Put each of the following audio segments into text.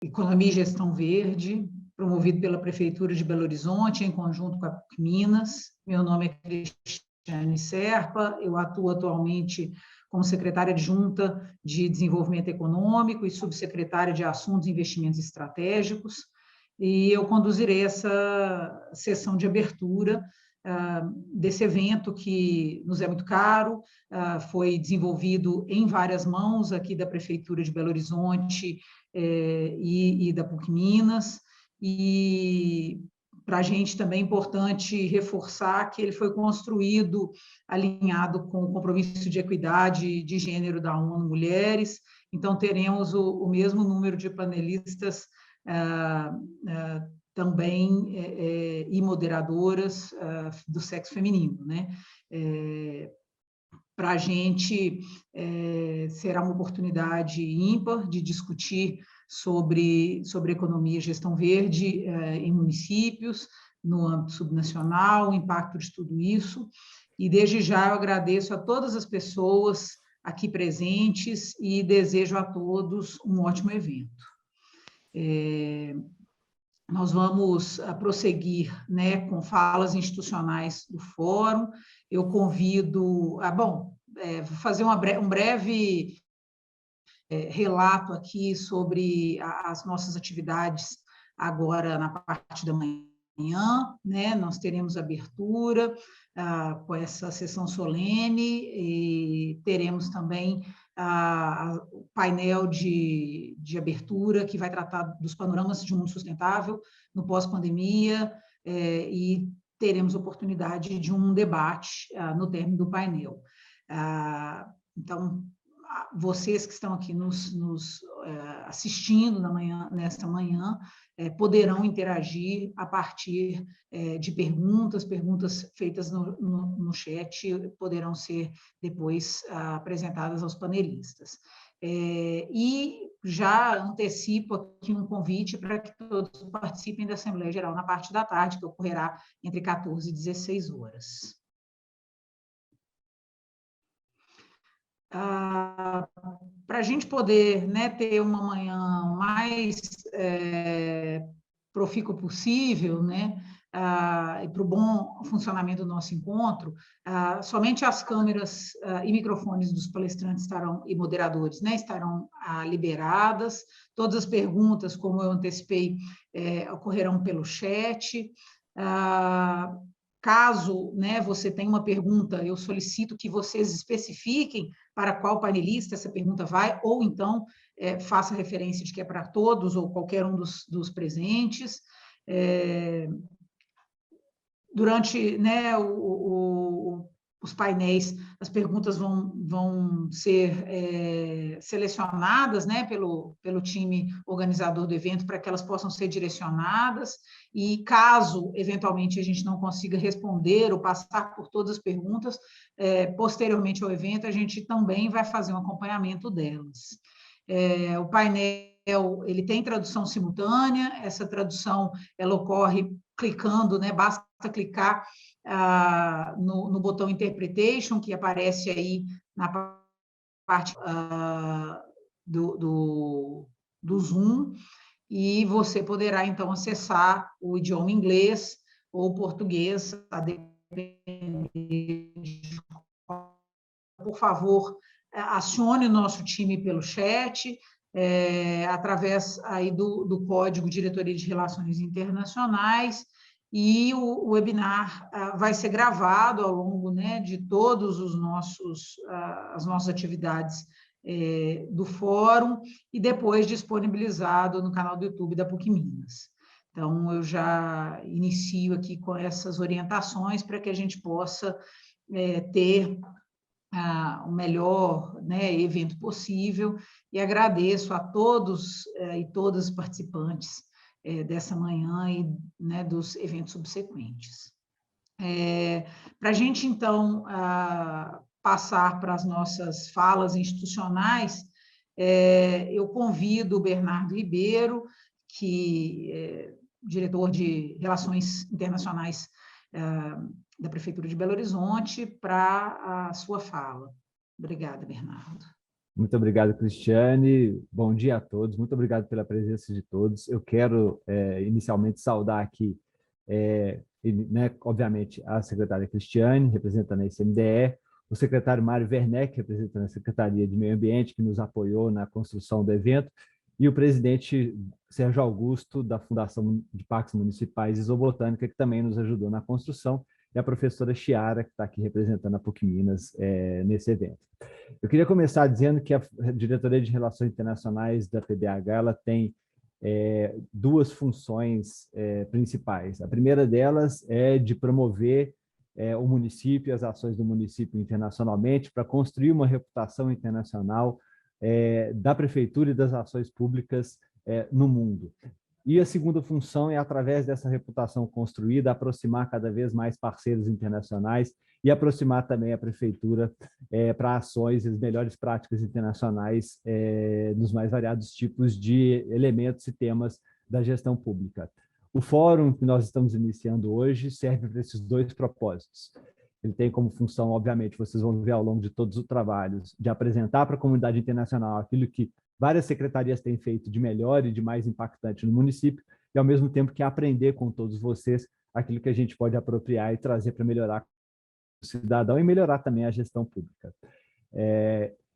Economia e Gestão Verde, promovido pela Prefeitura de Belo Horizonte, em conjunto com a PUC Minas. Meu nome é Cristiane Serpa, eu atuo atualmente como secretária adjunta de Desenvolvimento Econômico e subsecretária de Assuntos e Investimentos Estratégicos, e eu conduzirei essa sessão de abertura desse evento que nos é muito caro, foi desenvolvido em várias mãos aqui da Prefeitura de Belo Horizonte e da PUC Minas, e para a gente também é importante reforçar que ele foi construído alinhado com o compromisso de equidade de gênero da ONU Mulheres, então teremos o mesmo número de panelistas também e moderadoras do sexo feminino, né? Para a gente será uma oportunidade ímpar de discutir sobre economia e gestão verde em municípios, no âmbito subnacional, o impacto de tudo isso, e desde já eu agradeço a todas as pessoas aqui presentes e desejo a todos um ótimo evento. Nós vamos prosseguir, né, com falas institucionais do fórum. Eu convido... vou fazer um breve relato aqui sobre as nossas atividades agora na parte da manhã, né? Nós teremos abertura com essa sessão solene e teremos também o painel de abertura que vai tratar dos panoramas de um mundo sustentável no pós-pandemia e teremos oportunidade de um debate no término do painel. Então, vocês que estão aqui nos assistindo nesta manhã, poderão interagir a partir de perguntas feitas no chat, poderão ser depois apresentadas aos panelistas. E já antecipo aqui um convite para que todos participem da Assembleia Geral na parte da tarde, que ocorrerá entre 14 e 16 horas. Para a gente poder, né, ter uma manhã mais profícua possível, né, e para o bom funcionamento do nosso encontro, somente as câmeras e microfones dos palestrantes estarão, e moderadores, né, estarão liberadas. Todas as perguntas, como eu antecipei, ocorrerão pelo chat. Caso, né, você tenha uma pergunta, eu solicito que vocês especifiquem para qual painelista essa pergunta vai, ou então faça referência de que é para todos ou qualquer um dos presentes. Durante, né, os painéis, as perguntas vão ser selecionadas, né, pelo time organizador do evento para que elas possam ser direcionadas, e caso, eventualmente, a gente não consiga responder ou passar por todas as perguntas, posteriormente ao evento, a gente também vai fazer um acompanhamento delas. O painel, ele tem tradução simultânea, essa tradução, ela ocorre clicando, né, basta clicar no botão Interpretation, que aparece aí na parte do Zoom, e você poderá, então, acessar o idioma inglês ou português, a depender de... Por favor, acione o nosso time pelo chat, através aí do código Diretoria de Relações Internacionais, e o webinar vai ser gravado ao longo, né, de todos as nossas atividades do fórum, e depois disponibilizado no canal do YouTube da PUC Minas. Então, eu já inicio aqui com essas orientações para que a gente possa ter o melhor, né, evento possível, e agradeço a todos e todas os participantes dessa manhã e, né, dos eventos subsequentes. Para a gente, então, passar para as nossas falas institucionais, eu convido o Bernardo Ribeiro, que é diretor de Relações Internacionais da Prefeitura de Belo Horizonte, para a sua fala. Obrigada, Bernardo. Muito obrigado, Cristiane. Bom dia a todos. Muito obrigado pela presença de todos. Eu quero, inicialmente, saudar aqui, obviamente, a secretária Cristiane, representando a ICMDE, o secretário Mário Werneck, representando a Secretaria de Meio Ambiente, que nos apoiou na construção do evento, e o presidente Sérgio Augusto, da Fundação de Parques Municipais Isobotânica, que também nos ajudou na construção, e a professora Chiara, que está aqui representando a PUC Minas nesse evento. Eu queria começar dizendo que a Diretoria de Relações Internacionais da PBH ela tem duas funções principais. A primeira delas é de promover o município e as ações do município internacionalmente para construir uma reputação internacional da prefeitura e das ações públicas no mundo. E a segunda função é, através dessa reputação construída, aproximar cada vez mais parceiros internacionais e aproximar também a prefeitura para ações e as melhores práticas internacionais nos mais variados tipos de elementos e temas da gestão pública. O fórum que nós estamos iniciando hoje serve para esses dois propósitos. Ele tem como função, obviamente, vocês vão ver ao longo de todos os trabalhos, de apresentar para a comunidade internacional aquilo que várias secretarias têm feito de melhor e de mais impactante no município, e ao mesmo tempo que aprender com todos vocês aquilo que a gente pode apropriar e trazer para melhorar o cidadão e melhorar também a gestão pública.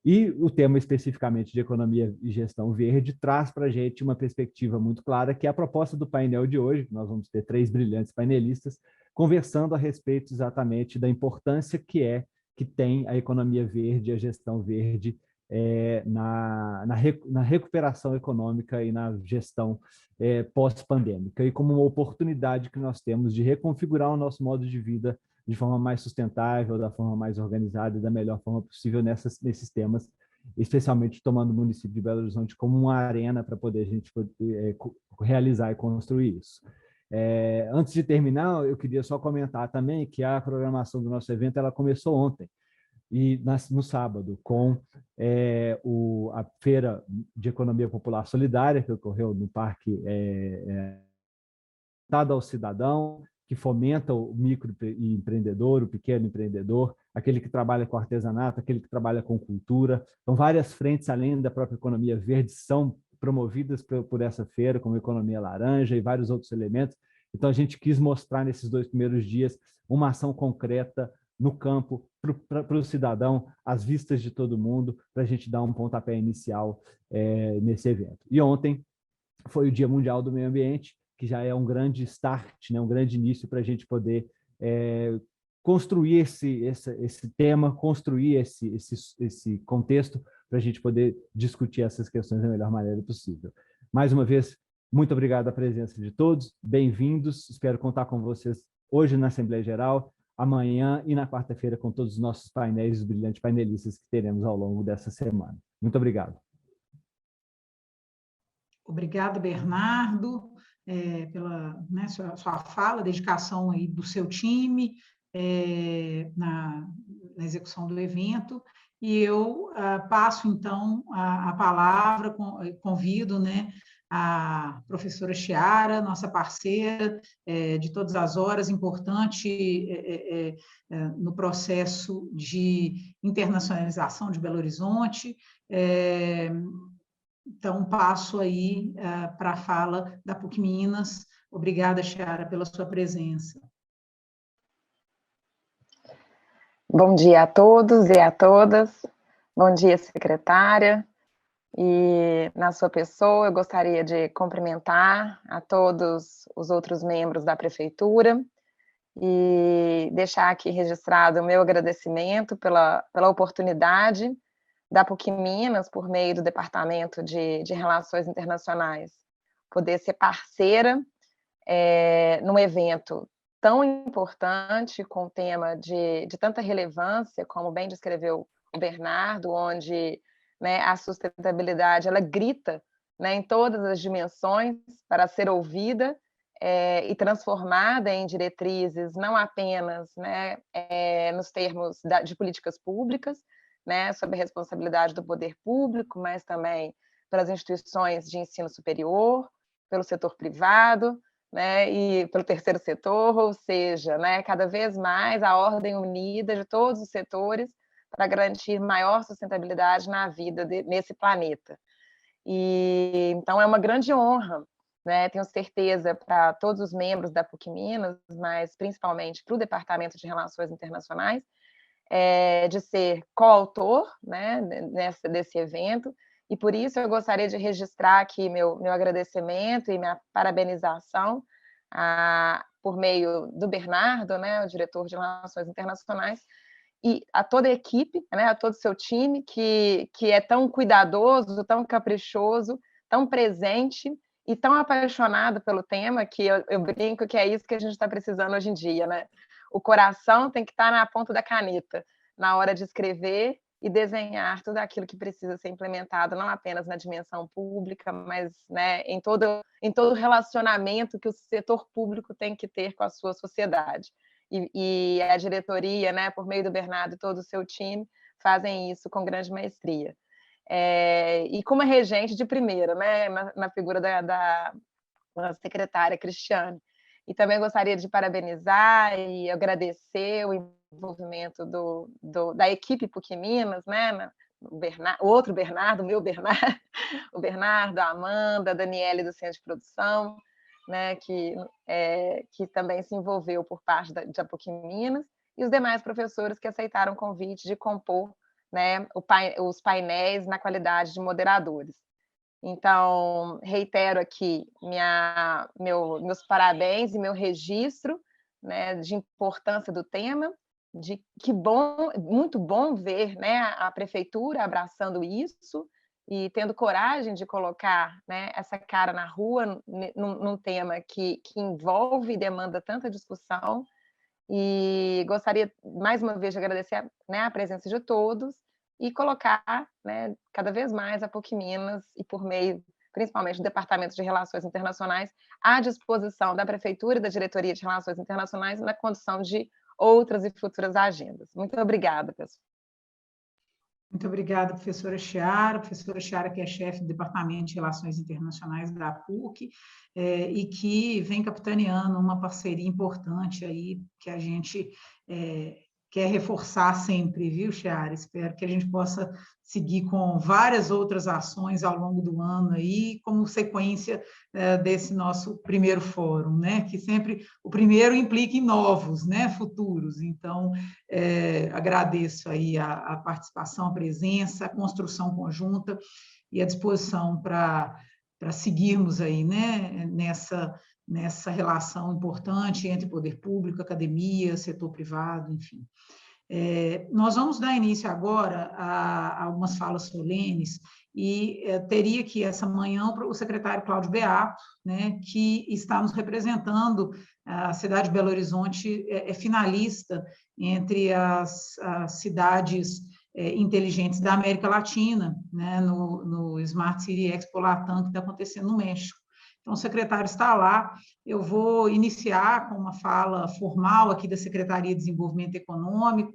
E o tema especificamente de economia e gestão verde traz para a gente uma perspectiva muito clara, que é a proposta do painel de hoje. Nós vamos ter 3 brilhantes painelistas conversando a respeito exatamente da importância que tem a economia verde e a gestão verde na recuperação econômica e na gestão pós-pandêmica, e como uma oportunidade que nós temos de reconfigurar o nosso modo de vida de forma mais sustentável, da forma mais organizada e da melhor forma possível nesses temas, especialmente tomando o município de Belo Horizonte como uma arena para poder a gente realizar e construir isso. Antes de terminar, eu queria só comentar também que a programação do nosso evento ela começou ontem, e no sábado, com a Feira de Economia Popular Solidária, que ocorreu no Parque Dado ao Cidadão, que fomenta o microempreendedor, o pequeno empreendedor, aquele que trabalha com artesanato, aquele que trabalha com cultura. Então, várias frentes, além da própria economia verde, são promovidas por essa feira, como economia laranja e vários outros elementos. Então, a gente quis mostrar nesses 2 primeiros dias uma ação concreta no campo, para o cidadão, às vistas de todo mundo, para a gente dar um pontapé inicial nesse evento. E ontem foi o Dia Mundial do Meio Ambiente, que já é um grande start, né, um grande início para a gente poder construir esse tema, construir esse contexto, para a gente poder discutir essas questões da melhor maneira possível. Mais uma vez, muito obrigado à presença de todos, bem-vindos, espero contar com vocês hoje na Assembleia Geral, amanhã e na quarta-feira com todos os nossos painéis, os brilhantes painelistas que teremos ao longo dessa semana. Muito obrigado. Obrigada, Bernardo, pela sua fala, dedicação aí do seu time na execução do evento. E eu passo, então, a palavra, convido a professora Chiara, nossa parceira de todas as horas, importante no processo de internacionalização de Belo Horizonte. Então, passo aí para a fala da PUC Minas. Obrigada, Chiara, pela sua presença. Bom dia a todos e a todas. Bom dia, secretária. E, na sua pessoa, eu gostaria de cumprimentar a todos os outros membros da Prefeitura e deixar aqui registrado o meu agradecimento pela oportunidade da PUC Minas, por meio do Departamento de Relações Internacionais, poder ser parceira num evento tão importante, com tema de tanta relevância, como bem descreveu o Bernardo, onde a sustentabilidade ela grita em todas as dimensões para ser ouvida e transformada em diretrizes, não apenas nos termos de políticas públicas, sob a responsabilidade do poder público, mas também pelas instituições de ensino superior, pelo setor privado, e pelo terceiro setor, ou seja, cada vez mais a ordem unida de todos os setores para garantir maior sustentabilidade na vida nesse planeta. E então é uma grande honra, né? Tenho certeza para todos os membros da PUC Minas, mas principalmente para o Departamento de Relações Internacionais, de ser coautor, né, desse evento, e por isso eu gostaria de registrar aqui meu agradecimento e minha parabenização por meio do Bernardo, né, o diretor de Relações Internacionais, e a toda a equipe, né, a todo o seu time, que é tão cuidadoso, tão caprichoso, tão presente e tão apaixonado pelo tema, que eu brinco que é isso que a gente está precisando hoje em dia, né? O coração tem que estar na ponta da caneta, na hora de escrever e desenhar tudo aquilo que precisa ser implementado, não apenas na dimensão pública, mas, né, em todo relacionamento que o setor público tem que ter com a sua sociedade. E a diretoria, né, por meio do Bernardo e todo o seu time, fazem isso com grande maestria. E como regente de primeira, né, na figura da secretária Cristiane. E também gostaria de parabenizar e agradecer o envolvimento da equipe PUC Minas, né, o outro Bernardo, o meu Bernardo, o Bernardo, a Amanda, a Daniele do Centro de Produção, né, que também se envolveu por parte da PUC Minas, e os demais professores que aceitaram o convite de compor, né, os painéis na qualidade de moderadores. Então, reitero aqui meus parabéns e meu registro, né, de importância do tema, muito bom ver, né, a prefeitura abraçando isso e tendo coragem de colocar, né, essa cara na rua num tema que envolve e demanda tanta discussão. E gostaria, mais uma vez, de agradecer, né, a presença de todos e colocar, né, cada vez mais a PUC Minas, e por meio, principalmente, do Departamento de Relações Internacionais, à disposição da Prefeitura e da Diretoria de Relações Internacionais na condução de outras e futuras agendas. Muito obrigada, pessoal. Muito obrigada, professora Chiara. Professora Chiara, que é chefe do Departamento de Relações Internacionais da PUC, e que vem capitaneando uma parceria importante aí, que a gente quer reforçar sempre, viu, Chiara? Espero que a gente possa seguir com várias outras ações ao longo do ano aí, como sequência desse nosso primeiro fórum, né? Que sempre o primeiro implica em novos, né? Futuros. Então, agradeço aí a participação, a presença, a construção conjunta e a disposição para seguirmos aí, né? Nessa relação importante entre poder público, academia, setor privado, enfim. Nós vamos dar início agora a algumas falas solenes, e teria que, essa manhã, o secretário Cláudio Beato, né, que está nos representando. A cidade de Belo Horizonte é finalista entre as cidades inteligentes da América Latina, né, no Smart City Expo Latam, que está acontecendo no México. Então, o secretário está lá. Eu vou iniciar com uma fala formal aqui da Secretaria de Desenvolvimento Econômico,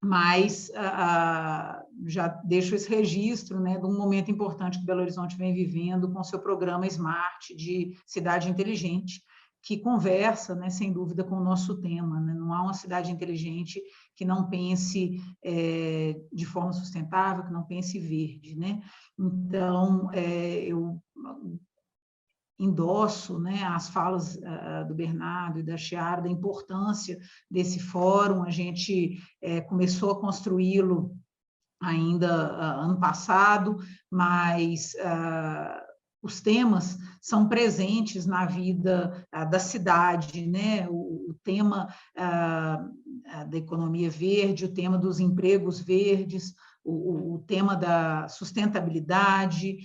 mas já deixo esse registro, né, de um momento importante que Belo Horizonte vem vivendo com o seu programa Smart de Cidade Inteligente, que conversa, né, sem dúvida, com o nosso tema, né? Não há uma cidade inteligente que não pense de forma sustentável, que não pense verde, né? Então, eu endosso, né, as falas do Bernardo e da Chiara, da importância desse fórum. A gente começou a construí-lo ainda ano passado, mas os temas são presentes na vida da cidade, né? O tema da economia verde, o tema dos empregos verdes, o tema da sustentabilidade,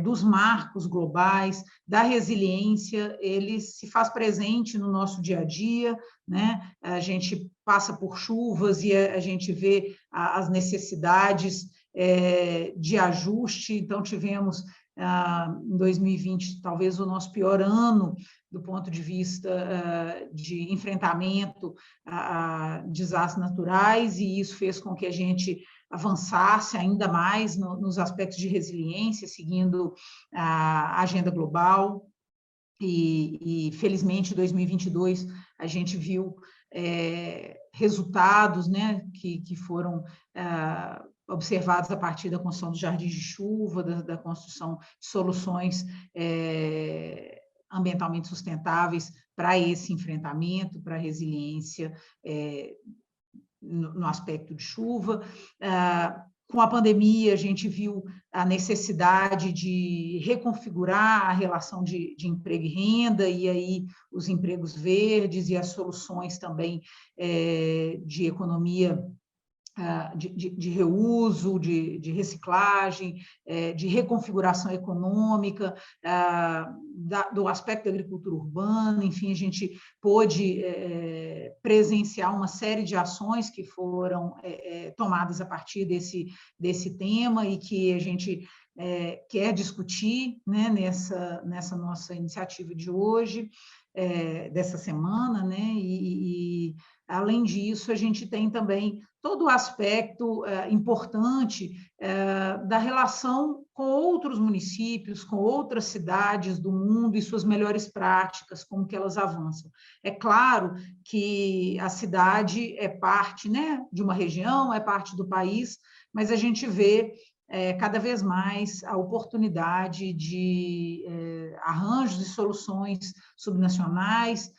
dos marcos globais, da resiliência, ele se faz presente no nosso dia a dia, né? A gente passa por chuvas e a gente vê as necessidades de ajuste. Então, tivemos em 2020 talvez o nosso pior ano do ponto de vista de enfrentamento a desastres naturais, e isso fez com que a gente avançasse ainda mais nos aspectos de resiliência, seguindo a agenda global. E felizmente, em 2022, a gente viu resultados, né, que foram observados a partir da construção dos jardins de chuva, da construção de soluções ambientalmente sustentáveis para esse enfrentamento, para a resiliência no aspecto de chuva. Com a pandemia, a gente viu a necessidade de reconfigurar a relação de emprego e renda, e aí os empregos verdes e as soluções também de economia, de reuso, de reciclagem, de reconfiguração econômica, do aspecto da agricultura urbana. Enfim, a gente pôde presenciar uma série de ações que foram tomadas a partir desse tema e que a gente quer discutir, né, nessa nossa iniciativa de hoje, dessa semana, né? E além disso, a gente tem também todo o aspecto importante da relação com outros municípios, com outras cidades do mundo e suas melhores práticas, como que elas avançam. É claro que a cidade é parte, né, de uma região, é parte do país, mas a gente vê cada vez mais a oportunidade de arranjos e soluções subnacionais.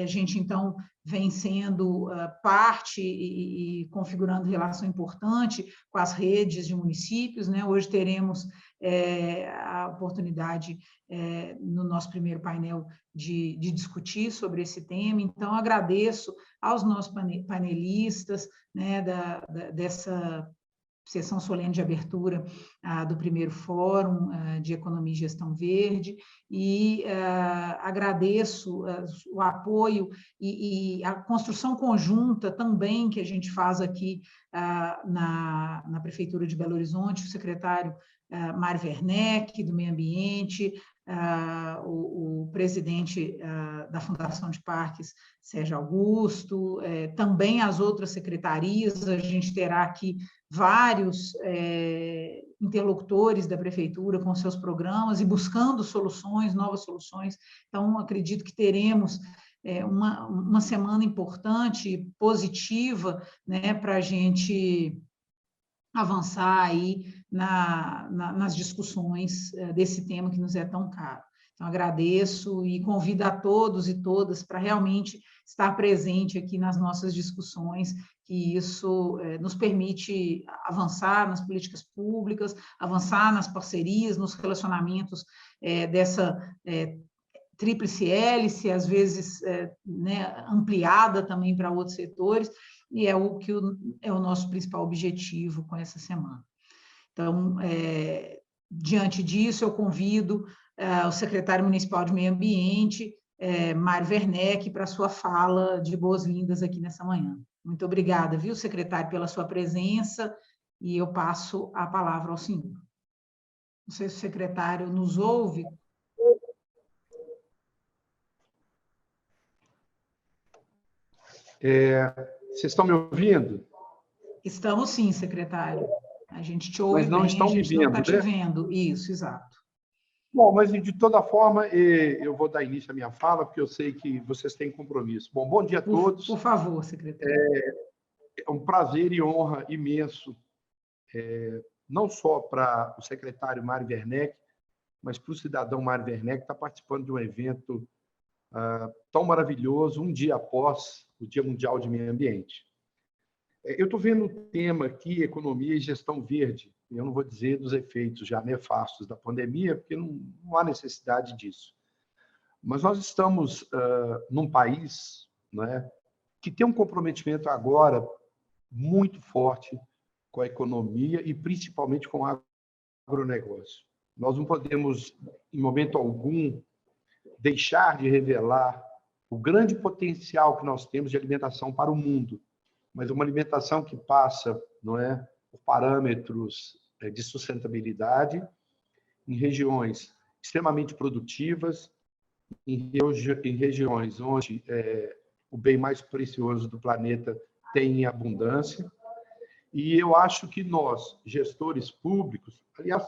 A gente, então, vem sendo parte e configurando relação importante com as redes de municípios, né? Hoje teremos a oportunidade, no nosso primeiro painel, de discutir sobre esse tema. Então, agradeço aos nossos panelistas, né, dessa sessão solene de abertura do primeiro Fórum de Economia e Gestão Verde, e agradeço o apoio e a construção conjunta também que a gente faz aqui na Prefeitura de Belo Horizonte, o secretário Mário Werneck, do Meio Ambiente, o presidente da Fundação de Parques, Sérgio Augusto, também as outras secretarias. A gente terá aqui vários interlocutores da prefeitura com seus programas e buscando soluções, novas soluções. Então, acredito que teremos uma semana importante, positiva, né, para a gente avançar aí nas discussões desse tema que nos é tão caro. Então, agradeço e convido a todos e todas para realmente estar presente aqui nas nossas discussões, que isso nos permite avançar nas políticas públicas, avançar nas parcerias, nos relacionamentos dessa tríplice hélice, às vezes né, ampliada também para outros setores, e é o que é o nosso principal objetivo com essa semana. Então, diante disso, eu convido o secretário municipal de Meio Ambiente, Mário Werneck, para a sua fala de boas-vindas aqui nessa manhã. Muito obrigada, viu, secretário, pela sua presença, e eu passo a palavra ao senhor. Não sei se o secretário nos ouve. Vocês estão me ouvindo? Estamos sim, secretário. A gente te ouve mas não bem, estão a gente me não está vendo, te né? vendo. Isso, exato. Bom, mas de toda forma, eu vou dar início à minha fala, porque eu sei que vocês têm compromisso. Bom dia a todos. Por favor, secretário. É um prazer e honra imenso, não só para o secretário Mário Werneck, mas para o cidadão Mário Werneck, que está participando de um evento tão maravilhoso, um dia após o Dia Mundial de Meio Ambiente. Eu estou vendo o tema aqui, economia e gestão verde. Eu não vou dizer dos efeitos já nefastos da pandemia, porque não há necessidade disso. Mas nós estamos num país, né, que tem um comprometimento agora muito forte com a economia e principalmente com o agronegócio. Nós não podemos, em momento algum, deixar de revelar o grande potencial que nós temos de alimentação para o mundo, mas uma alimentação que passa, não é, por parâmetros de sustentabilidade em regiões extremamente produtivas, em regiões onde o bem mais precioso do planeta tem em abundância. E eu acho que nós, gestores públicos, aliás,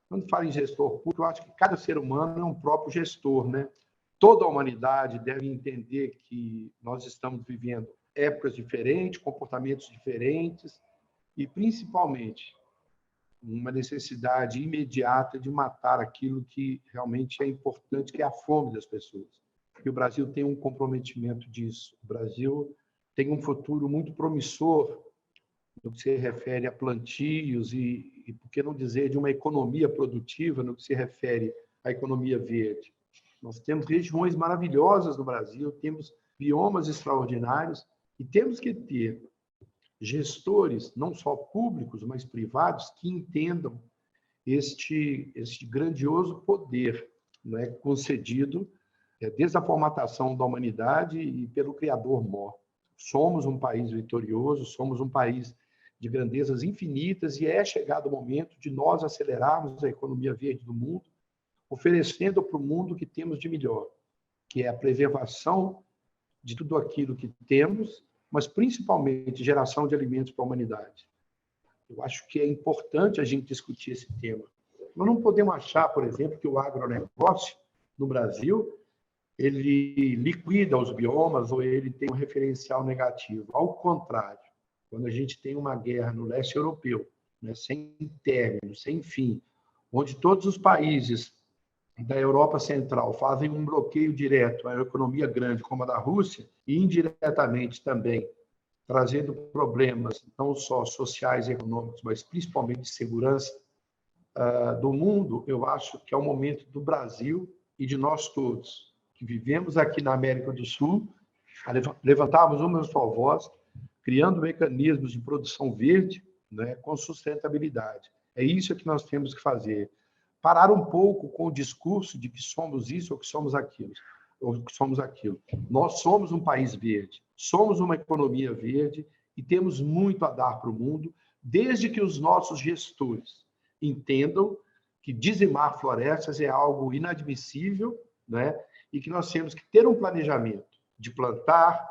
quando falo em gestor público, eu acho que cada ser humano é um próprio gestor, né? Toda a humanidade deve entender que nós estamos vivendo épocas diferentes, comportamentos diferentes e, principalmente, uma necessidade imediata de matar aquilo que realmente é importante, que é a fome das pessoas. E o Brasil tem um comprometimento disso. O Brasil tem um futuro muito promissor no que se refere a plantios e por que não dizer, de uma economia produtiva no que se refere à economia verde. Nós temos regiões maravilhosas no Brasil, temos biomas extraordinários e temos que ter gestores, não só públicos, mas privados, que entendam este grandioso poder, né, concedido desde a formatação da humanidade e pelo Criador Mor. Somos um país vitorioso, somos um país de grandezas infinitas e é chegado o momento de nós acelerarmos a economia verde do mundo, oferecendo para o mundo o que temos de melhor, que é a preservação de tudo aquilo que temos, mas principalmente geração de alimentos para a humanidade. Eu acho que é importante a gente discutir esse tema. Nós não podemos achar, por exemplo, que o agronegócio no Brasil ele liquida os biomas ou ele tem um referencial negativo. Ao contrário, quando a gente tem uma guerra no leste europeu, né, sem término, sem fim, onde todos os países da Europa Central fazem um bloqueio direto à economia grande como a da Rússia e indiretamente também trazendo problemas não só sociais e econômicos, mas principalmente de segurança do mundo, eu acho que é o momento do Brasil e de nós todos, que vivemos aqui na América do Sul, a levantarmos uma só voz, criando mecanismos de produção verde, né, com sustentabilidade. É isso que nós temos que fazer. Parar um pouco com o discurso de que somos isso ou que somos aquilo. Ou que somos aquilo. Nós somos um país verde, somos uma economia verde e temos muito a dar para o mundo, desde que os nossos gestores entendam que dizimar florestas é algo inadmissível, né? E que nós temos que ter um planejamento de plantar,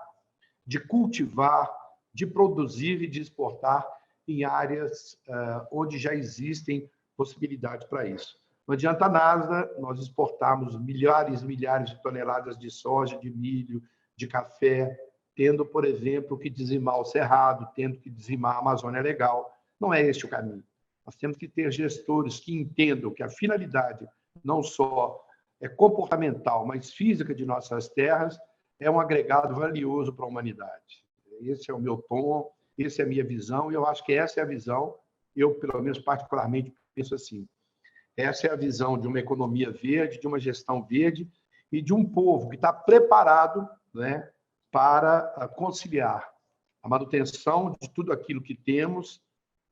de cultivar, de produzir e de exportar em áreas onde já existem possibilidades para isso. Não adianta nada nós exportarmos milhares e milhares de toneladas de soja, de milho, de café, tendo, por exemplo, que dizimar o Cerrado, tendo que dizimar a Amazônia Legal. Não é este o caminho. Nós temos que ter gestores que entendam que a finalidade não só é comportamental, mas física de nossas terras é um agregado valioso para a humanidade. Esse é o meu tom, essa é a minha visão, e eu acho que essa é a visão, eu, pelo menos, particularmente, penso assim. Essa é a visão de uma economia verde, de uma gestão verde e de um povo que está preparado, né, para conciliar a manutenção de tudo aquilo que temos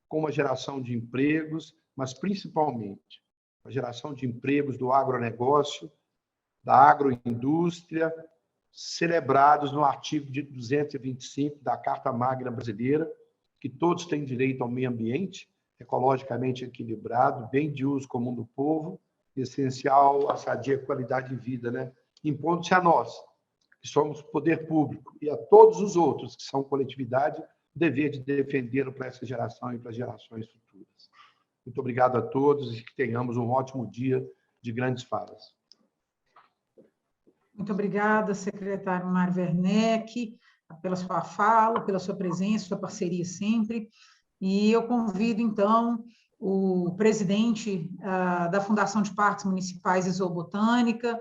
com uma geração de empregos, mas principalmente a geração de empregos do agronegócio, da agroindústria, celebrados no artigo 225 da Carta Magna Brasileira, que todos têm direito ao meio ambiente, ecologicamente equilibrado, bem de uso comum do povo, essencial à sadia qualidade de vida, né? Impondo-se a nós, que somos poder público, e a todos os outros, que são coletividade, o dever de defendê-lo para essa geração e para as gerações futuras. Muito obrigado a todos e que tenhamos um ótimo dia de grandes falas. Muito obrigada, secretário Mário Werneck, pela sua fala, pela sua presença, sua parceria sempre. E eu convido, então, o presidente da Fundação de Parques Municipais e Zoobotânica,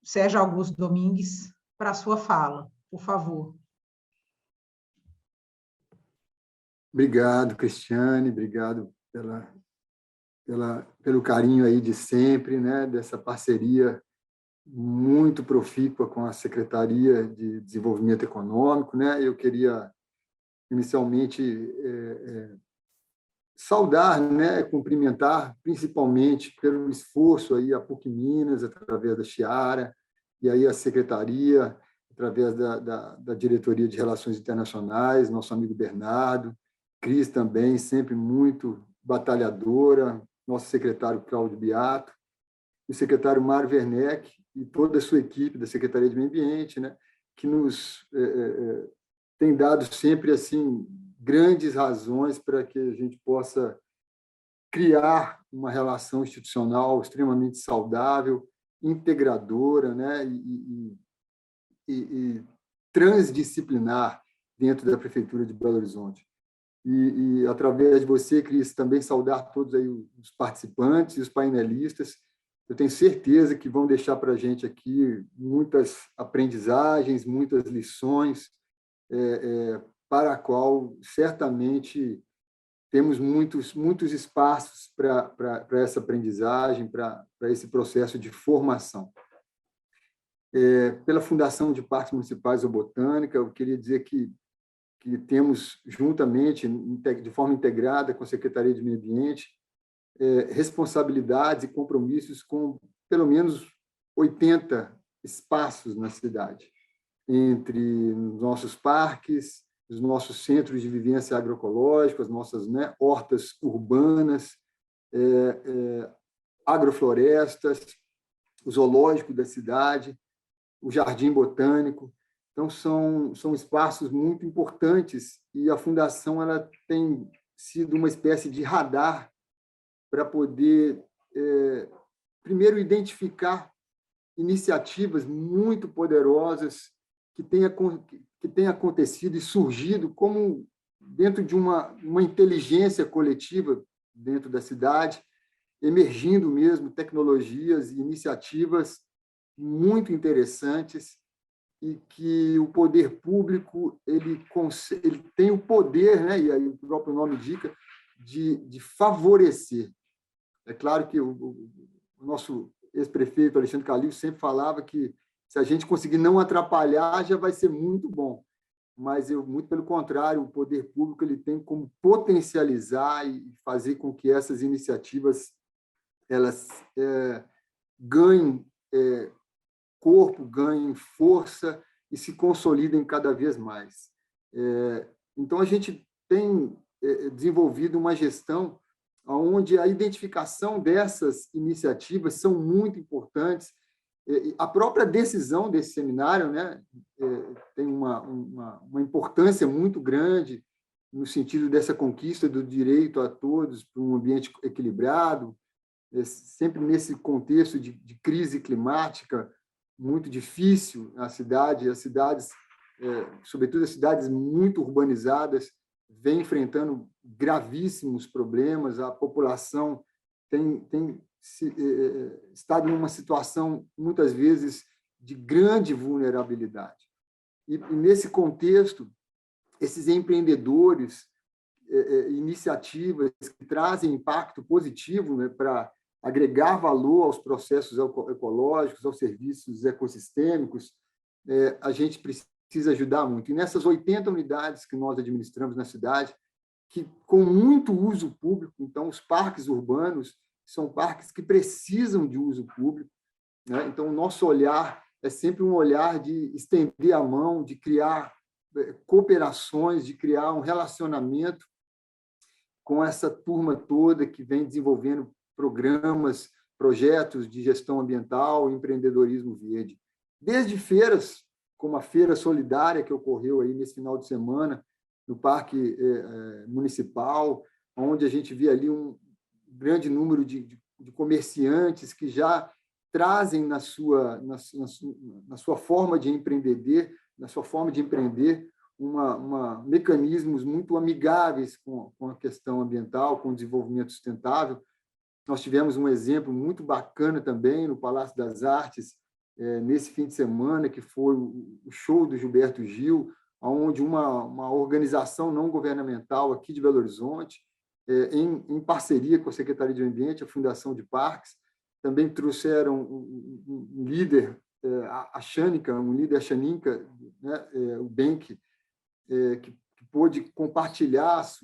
Sérgio Augusto Domingues, para a sua fala, por favor. Obrigado, Cristiane, obrigado pelo carinho aí de sempre, né, dessa parceria muito profícua com a Secretaria de Desenvolvimento Econômico, né? Eu queria inicialmente saudar, né, cumprimentar, principalmente pelo esforço aí a PUC Minas, através da Chiara, e aí a Secretaria, através da Diretoria de Relações Internacionais, nosso amigo Bernardo, Cris também, sempre muito batalhadora, nosso secretário Cláudio Beato, o secretário Mário Werneck e toda a sua equipe da Secretaria de Meio Ambiente, né, que nos tem dado sempre assim grandes razões para que a gente possa criar uma relação institucional extremamente saudável, integradora, né, e transdisciplinar dentro da Prefeitura de Belo Horizonte. E através de você, Cris, também saudar todos aí os participantes e os painelistas. Eu tenho certeza que vão deixar para a gente aqui muitas aprendizagens, muitas lições, para a qual certamente temos muitos espaços para essa aprendizagem, para esse processo de formação. Pela Fundação de Parques Municipais ou Botânica, eu queria dizer que temos juntamente, de forma integrada com a Secretaria de Meio Ambiente, responsabilidades e compromissos com pelo menos 80 espaços na cidade, entre nossos parques, os nossos centros de vivência agroecológica, as nossas hortas urbanas, agroflorestas, o zoológico da cidade, o jardim botânico. Então, são espaços muito importantes e a Fundação ela tem sido uma espécie de radar para poder, primeiro, identificar iniciativas muito poderosas que tenha acontecido e surgido como dentro de uma inteligência coletiva dentro da cidade, emergindo mesmo tecnologias e iniciativas muito interessantes e que o poder público ele tem o poder, né, e aí o próprio nome indica, de favorecer. É claro que o nosso ex-prefeito Alexandre Calil sempre falava que se a gente conseguir não atrapalhar, já vai ser muito bom. Mas, muito pelo contrário, o poder público ele tem como potencializar e fazer com que essas iniciativas elas ganhem corpo, ganhem força e se consolidem cada vez mais. Então, a gente tem desenvolvido uma gestão onde a identificação dessas iniciativas são muito importantes. A própria decisão desse seminário, né, tem uma importância muito grande no sentido dessa conquista do direito a todos para um ambiente equilibrado, sempre nesse contexto de crise climática muito difícil. As cidades, sobretudo as cidades muito urbanizadas, vêm enfrentando gravíssimos problemas, a população tem estado numa situação, muitas vezes, de grande vulnerabilidade. E nesse contexto, esses empreendedores, iniciativas que trazem impacto positivo, né, para agregar valor aos processos ecológicos, aos serviços ecossistêmicos, a gente precisa ajudar muito. E nessas 80 unidades que nós administramos na cidade, que com muito uso público, então, os parques urbanos são parques que precisam de uso público, né? Então, o nosso olhar é sempre um olhar de estender a mão, de criar cooperações, de criar um relacionamento com essa turma toda que vem desenvolvendo programas, projetos de gestão ambiental e empreendedorismo verde. Desde feiras, como a Feira Solidária, que ocorreu aí nesse final de semana, no Parque Municipal, onde a gente via ali um grande número de comerciantes que já trazem na sua forma de empreender, mecanismos muito amigáveis com a questão ambiental, com o desenvolvimento sustentável. Nós tivemos um exemplo muito bacana também no Palácio das Artes, nesse fim de semana, que foi o show do Gilberto Gil, onde uma organização não governamental aqui de Belo Horizonte, em parceria com a Secretaria de Meio Ambiente, a Fundação de Parques, também trouxeram um líder, a Xanica, né, o Benck, que pôde compartilhar as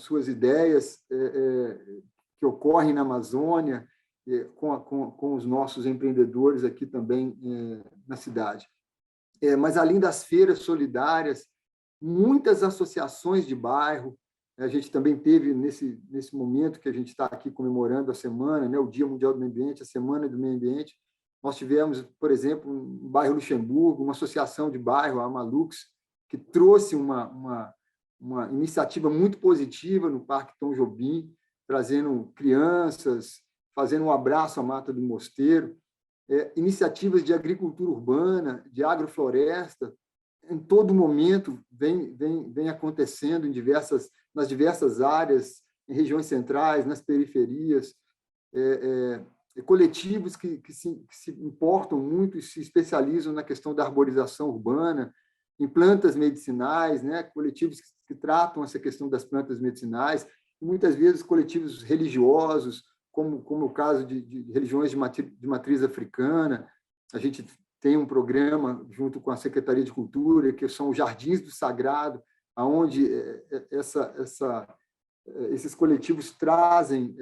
suas ideias que ocorrem na Amazônia, com os nossos empreendedores aqui também na cidade. Mas, além das feiras solidárias, muitas associações de bairro. A gente também teve, nesse momento que a gente está aqui comemorando a semana, né, o Dia Mundial do Meio Ambiente, a Semana do Meio Ambiente, nós tivemos, por exemplo, no bairro Luxemburgo, uma associação de bairro, a Malux, que trouxe uma iniciativa muito positiva no Parque Tom Jobim, trazendo crianças, fazendo um abraço à Mata do Mosteiro. iniciativas de agricultura urbana, de agrofloresta, em todo momento vem acontecendo nas diversas áreas, em regiões centrais, nas periferias, coletivos que se importam muito e se especializam na questão da arborização urbana, em plantas medicinais, né? Coletivos que tratam essa questão das plantas medicinais, e muitas vezes coletivos religiosos, como o caso de religiões de matriz africana. A gente tem um programa junto com a Secretaria de Cultura, que são os Jardins do Sagrado, onde esses coletivos trazem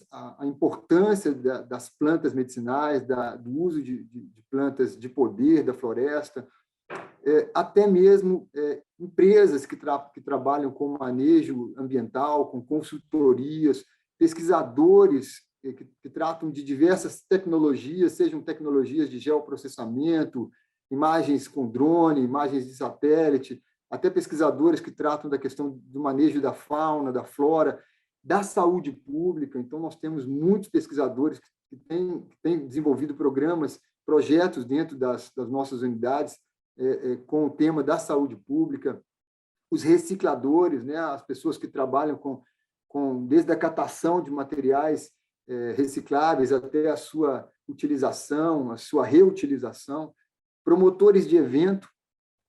a importância das plantas medicinais, do uso de plantas de poder da floresta, até mesmo empresas que trabalham com manejo ambiental, com consultorias, pesquisadores que tratam de diversas tecnologias, sejam tecnologias de geoprocessamento, imagens com drone, imagens de satélite, até pesquisadores que tratam da questão do manejo da fauna, da flora, da saúde pública. Então, nós temos muitos pesquisadores que têm desenvolvido projetos dentro das nossas unidades com o tema da saúde pública, os recicladores, né, as pessoas que trabalham desde a catação de materiais recicláveis até a sua utilização, a sua reutilização, promotores de evento,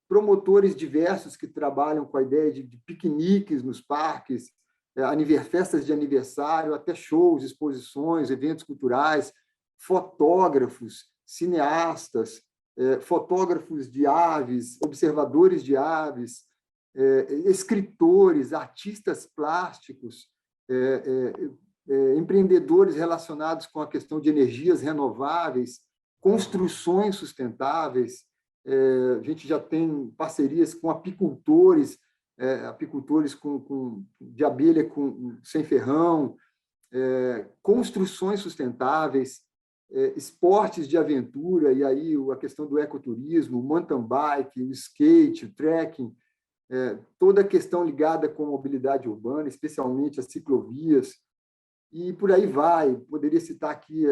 promotores diversos que trabalham com a ideia de piqueniques nos parques, festas de aniversário, até shows, exposições, eventos culturais, fotógrafos, cineastas, fotógrafos de aves, observadores de aves, escritores, artistas plásticos, empreendedores relacionados com a questão de energias renováveis, construções sustentáveis. A gente já tem parcerias com apicultores, de abelha sem ferrão, construções sustentáveis, esportes de aventura, e aí a questão do ecoturismo, o mountain bike, o skate, o trekking, toda a questão ligada com a mobilidade urbana, especialmente as ciclovias, e por aí vai. Poderia citar aqui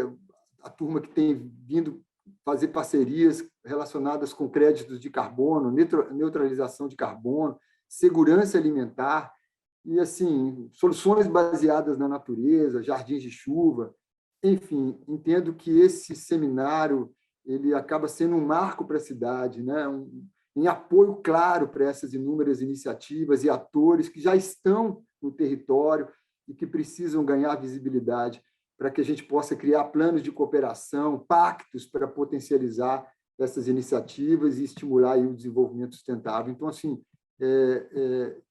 a turma que tem vindo fazer parcerias relacionadas com créditos de carbono, neutralização de carbono, segurança alimentar, e assim, soluções baseadas na natureza, jardins de chuva. Enfim, entendo que esse seminário ele acaba sendo um marco para a cidade, né? Em apoio claro para essas inúmeras iniciativas e atores que já estão no território e que precisam ganhar visibilidade para que a gente possa criar planos de cooperação, pactos para potencializar essas iniciativas e estimular aí o desenvolvimento sustentável. Então, assim,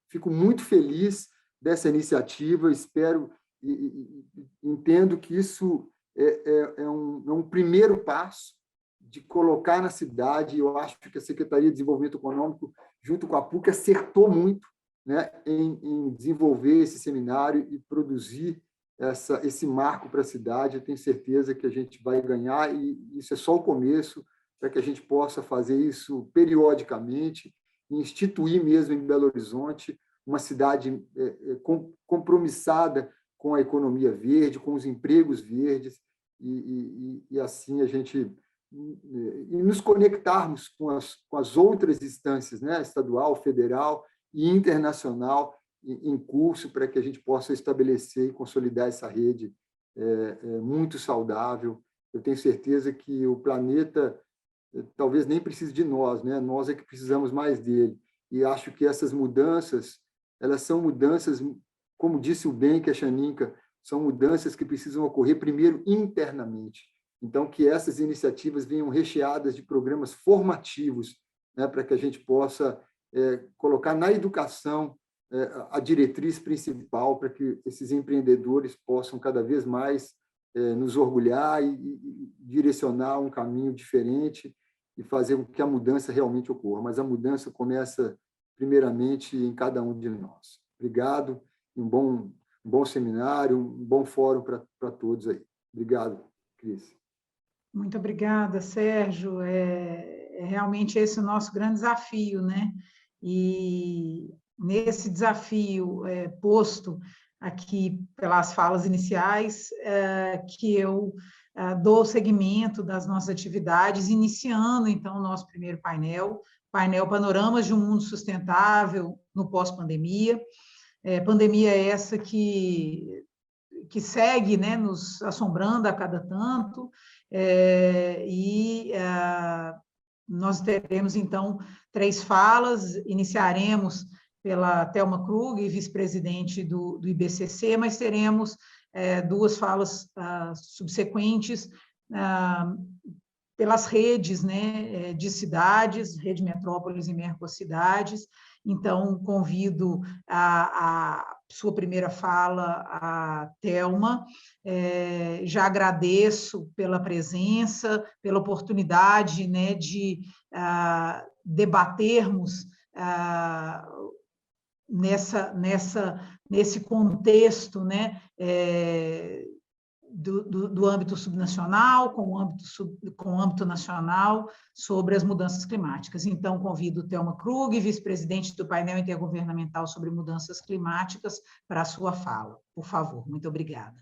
fico muito feliz dessa iniciativa, espero e entendo que isso é um primeiro passo de colocar na esse eu acho que a Secretaria de Desenvolvimento Econômico, junto com a PUC, acertou muito, né, em desenvolver esse seminário e produzir esse marco para a cidade. Eu tenho certeza que a gente vai ganhar, e isso é só o começo, para que a gente possa fazer isso periodicamente, e instituir mesmo em Belo Horizonte uma cidade compromissada com a economia verde, com os empregos verdes, e assim a gente e nos conectarmos com as outras instâncias, né, estadual, federal e internacional, em curso, para que a gente possa estabelecer e consolidar essa rede muito saudável. Eu tenho certeza que o planeta talvez nem precise de nós, né? Nós é que precisamos mais dele. E acho que essas mudanças, elas são mudanças, como disse o bem que a Xaninca, são mudanças que precisam ocorrer primeiro internamente. Então, que essas iniciativas venham recheadas de programas formativos, né, para que a gente possa colocar na educação a diretriz principal, para que esses empreendedores possam cada vez mais nos orgulhar e direcionar um caminho diferente e fazer com que a mudança realmente ocorra. Mas a mudança começa, primeiramente, em cada um de nós. Obrigado, um bom seminário, um bom fórum para todos aí. Obrigado, Cris. Muito obrigada, Sérgio. Realmente esse o nosso grande desafio, né? E nesse desafio posto aqui pelas falas iniciais, que eu do segmento das nossas atividades, iniciando, então, o nosso primeiro painel Panoramas de um Mundo Sustentável no Pós-Pandemia. Pandemia essa que segue, né, nos assombrando a cada tanto, nós teremos, então, 3 falas, iniciaremos pela Thelma Krug, vice-presidente do IBCC, mas teremos 2 falas subsequentes pelas redes, né, de cidades, Rede Metrópoles e Mercocidades. Então, convido a sua primeira fala, a Thelma. Já agradeço pela presença, pela oportunidade, né, de debatermos nesse contexto, né, do âmbito subnacional com o âmbito nacional sobre as mudanças climáticas. Então, convido Thelma Krug, vice-presidente do painel intergovernamental sobre mudanças climáticas, para a sua fala. Por favor, muito obrigada.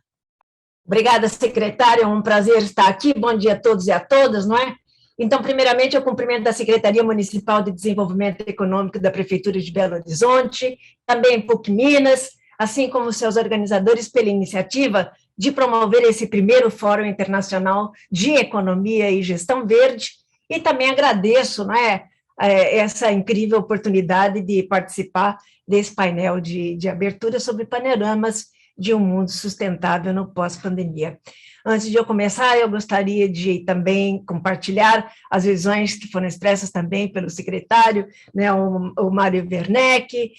Obrigada, secretária, é um prazer estar aqui. Bom dia a todos e a todas, não é? Então, primeiramente, eu cumprimento a Secretaria Municipal de Desenvolvimento Econômico da Prefeitura de Belo Horizonte, também PUC Minas, assim como seus organizadores pela iniciativa de promover esse primeiro Fórum Internacional de Economia e Gestão Verde, e também agradeço, não é, essa incrível oportunidade de participar desse painel de abertura sobre panoramas de um mundo sustentável no pós-pandemia. Antes de eu começar, eu gostaria de também compartilhar as visões que foram expressas também pelo secretário, né, o Mário Werneck,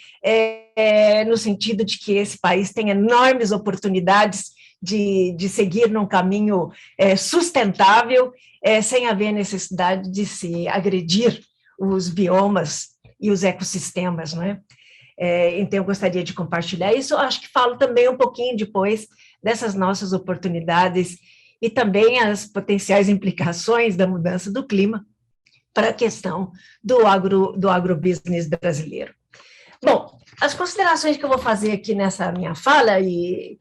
no sentido de que esse país tem enormes oportunidades de seguir num caminho sustentável, sem haver necessidade de se agredir os biomas e os ecossistemas, não é? Então, eu gostaria de compartilhar isso. Eu acho que falo também um pouquinho depois dessas nossas oportunidades e também as potenciais implicações da mudança do clima para a questão do agrobusiness brasileiro. Bom, as considerações que eu vou fazer aqui nessa minha fala, e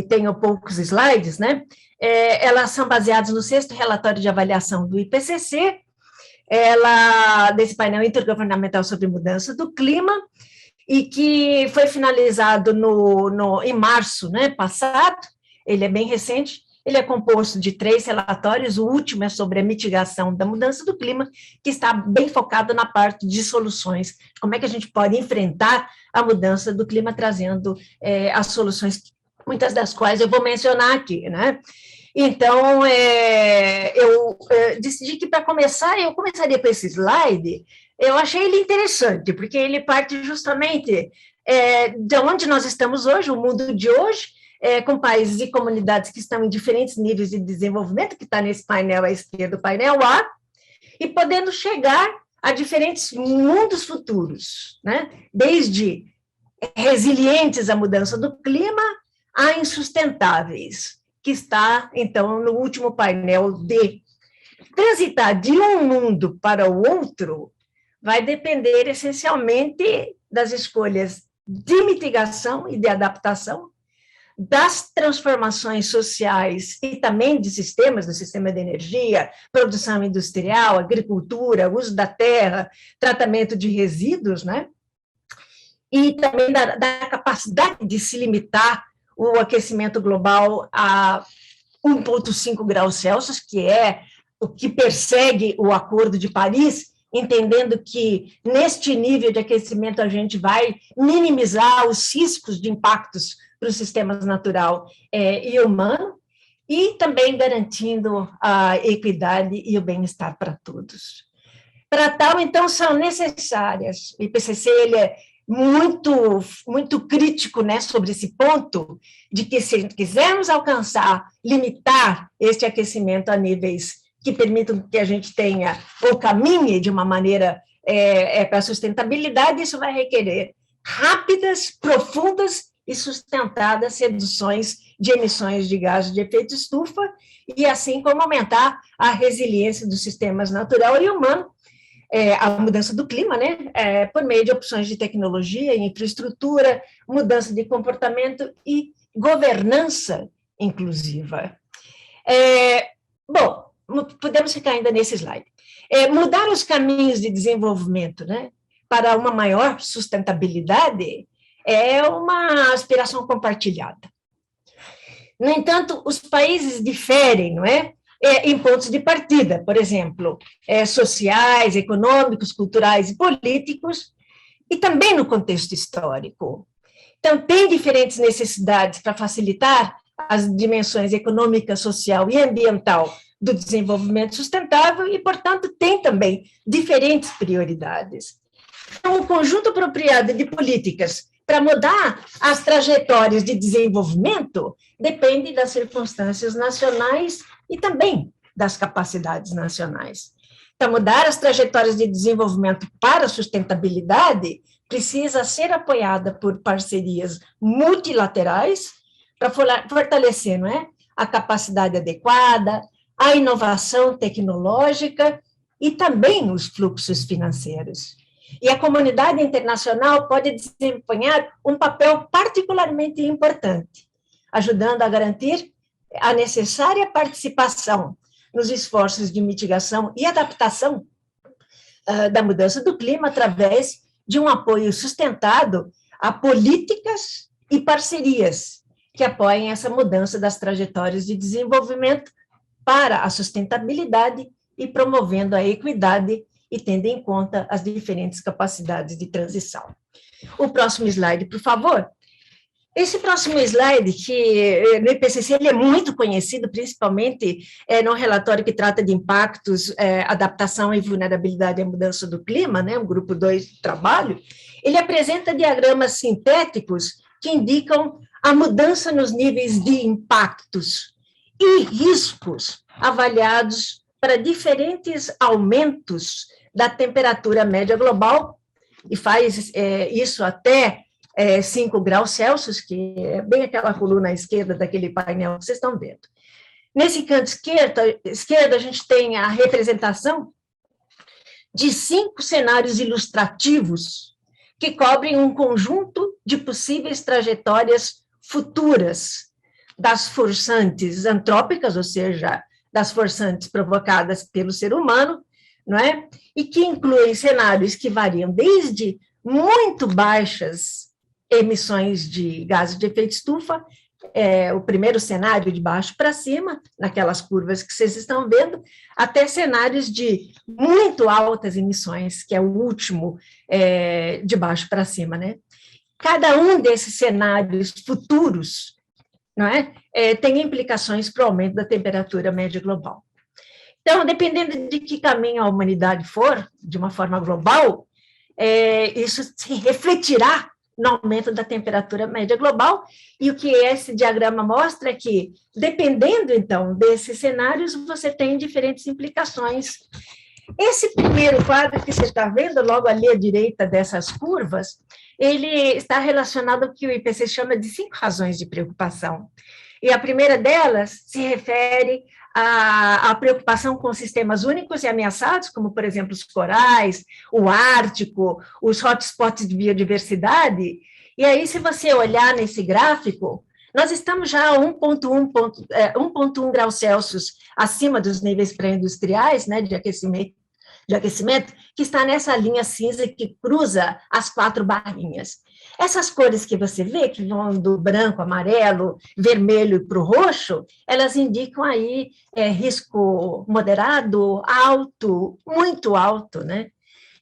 tenho poucos slides, né? Elas são baseadas no 6º relatório de avaliação do IPCC, desse painel intergovernamental sobre mudança do clima, e que foi finalizado em março, né, passado. Ele é bem recente. Ele é composto de 3 relatórios, o último é sobre a mitigação da mudança do clima, que está bem focado na parte de soluções, como é que a gente pode enfrentar a mudança do clima, trazendo as soluções, muitas das quais eu vou mencionar aqui, né? Então, eu decidi que, para começar, eu começaria com esse slide. Eu achei ele interessante, porque ele parte justamente de onde nós estamos hoje, o mundo de hoje, com países e comunidades que estão em diferentes níveis de desenvolvimento, que está nesse painel à esquerda, o painel A, e podendo chegar a diferentes mundos futuros, né? Desde resilientes à mudança do clima a insustentáveis, que está, então, no último painel D. Transitar de um mundo para o outro vai depender essencialmente das escolhas de mitigação e de adaptação, das transformações sociais e também de sistemas, do sistema de energia, produção industrial, agricultura, uso da terra, tratamento de resíduos, né? E também da capacidade de se limitar o aquecimento global a 1,5 graus Celsius, que é o que persegue o Acordo de Paris, entendendo que, neste nível de aquecimento, a gente vai minimizar os riscos de impactos para os sistemas natural e humano, e também garantindo a equidade e o bem-estar para todos. Para tal, então, são necessárias, o IPCC ele é muito crítico, né, sobre esse ponto, de que, se quisermos limitar este aquecimento a níveis que permitam que a gente tenha, ou caminhe de uma maneira para a sustentabilidade, isso vai requerer rápidas, profundas e sustentadas reduções de emissões de gases de efeito estufa, e assim como aumentar a resiliência dos sistemas natural e humano, a mudança do clima, né, por meio de opções de tecnologia e infraestrutura, mudança de comportamento e governança inclusiva. Bom, podemos ficar ainda nesse slide. Mudar os caminhos de desenvolvimento, né, para uma maior sustentabilidade é uma aspiração compartilhada. No entanto, os países diferem, não é? Em pontos de partida, por exemplo, sociais, econômicos, culturais e políticos, e também no contexto histórico. Então, tem diferentes necessidades para facilitar as dimensões econômica, social e ambiental do desenvolvimento sustentável e, portanto, tem também diferentes prioridades. Então, o conjunto apropriado de políticas para mudar as trajetórias de desenvolvimento depende das circunstâncias nacionais e também das capacidades nacionais. Para mudar as trajetórias de desenvolvimento para a sustentabilidade, precisa ser apoiada por parcerias multilaterais para fortalecer, não é, a capacidade adequada, a inovação tecnológica e também os fluxos financeiros. E a comunidade internacional pode desempenhar um papel particularmente importante, ajudando a garantir a necessária participação nos esforços de mitigação e adaptação da mudança do clima através de um apoio sustentado a políticas e parcerias que apoiem essa mudança das trajetórias de desenvolvimento para a sustentabilidade e promovendo a equidade e tendo em conta as diferentes capacidades de transição. O próximo slide, por favor. Esse próximo slide, que no IPCC ele é muito conhecido, principalmente no relatório que trata de impactos, adaptação e vulnerabilidade à mudança do clima, né, o grupo 2 de trabalho, ele apresenta diagramas sintéticos que indicam a mudança nos níveis de impactos e riscos avaliados para diferentes aumentos da temperatura média global, e faz isso até 5 graus Celsius, que é bem aquela coluna à esquerda daquele painel que vocês estão vendo. Nesse canto esquerdo, a gente tem a representação de 5 cenários ilustrativos que cobrem um conjunto de possíveis trajetórias futuras das forçantes antrópicas, ou seja, das forçantes provocadas pelo ser humano, não é? E que incluem cenários que variam desde muito baixas emissões de gases de efeito estufa, o primeiro cenário de baixo para cima, naquelas curvas que vocês estão vendo, até cenários de muito altas emissões, que é o último de baixo para cima, né? Cada um desses cenários futuros, não é? Tem implicações para o aumento da temperatura média global. Então, dependendo de que caminho a humanidade for, de uma forma global, isso se refletirá no aumento da temperatura média global, e o que esse diagrama mostra é que, dependendo, então, desses cenários, você tem diferentes implicações. Esse primeiro quadro que você está vendo, logo ali à direita dessas curvas, ele está relacionado ao que o IPCC chama de 5 razões de preocupação. E a primeira delas se refere à preocupação com sistemas únicos e ameaçados, como, por exemplo, os corais, o Ártico, os hotspots de biodiversidade. E aí, se você olhar nesse gráfico, nós estamos já a 1,1 graus Celsius acima dos níveis pré-industriais, né, de aquecimento, que está nessa linha cinza que cruza as 4 barrinhas. Essas cores que você vê, que vão do branco, amarelo, vermelho para o roxo, elas indicam aí risco moderado, alto, muito alto, né?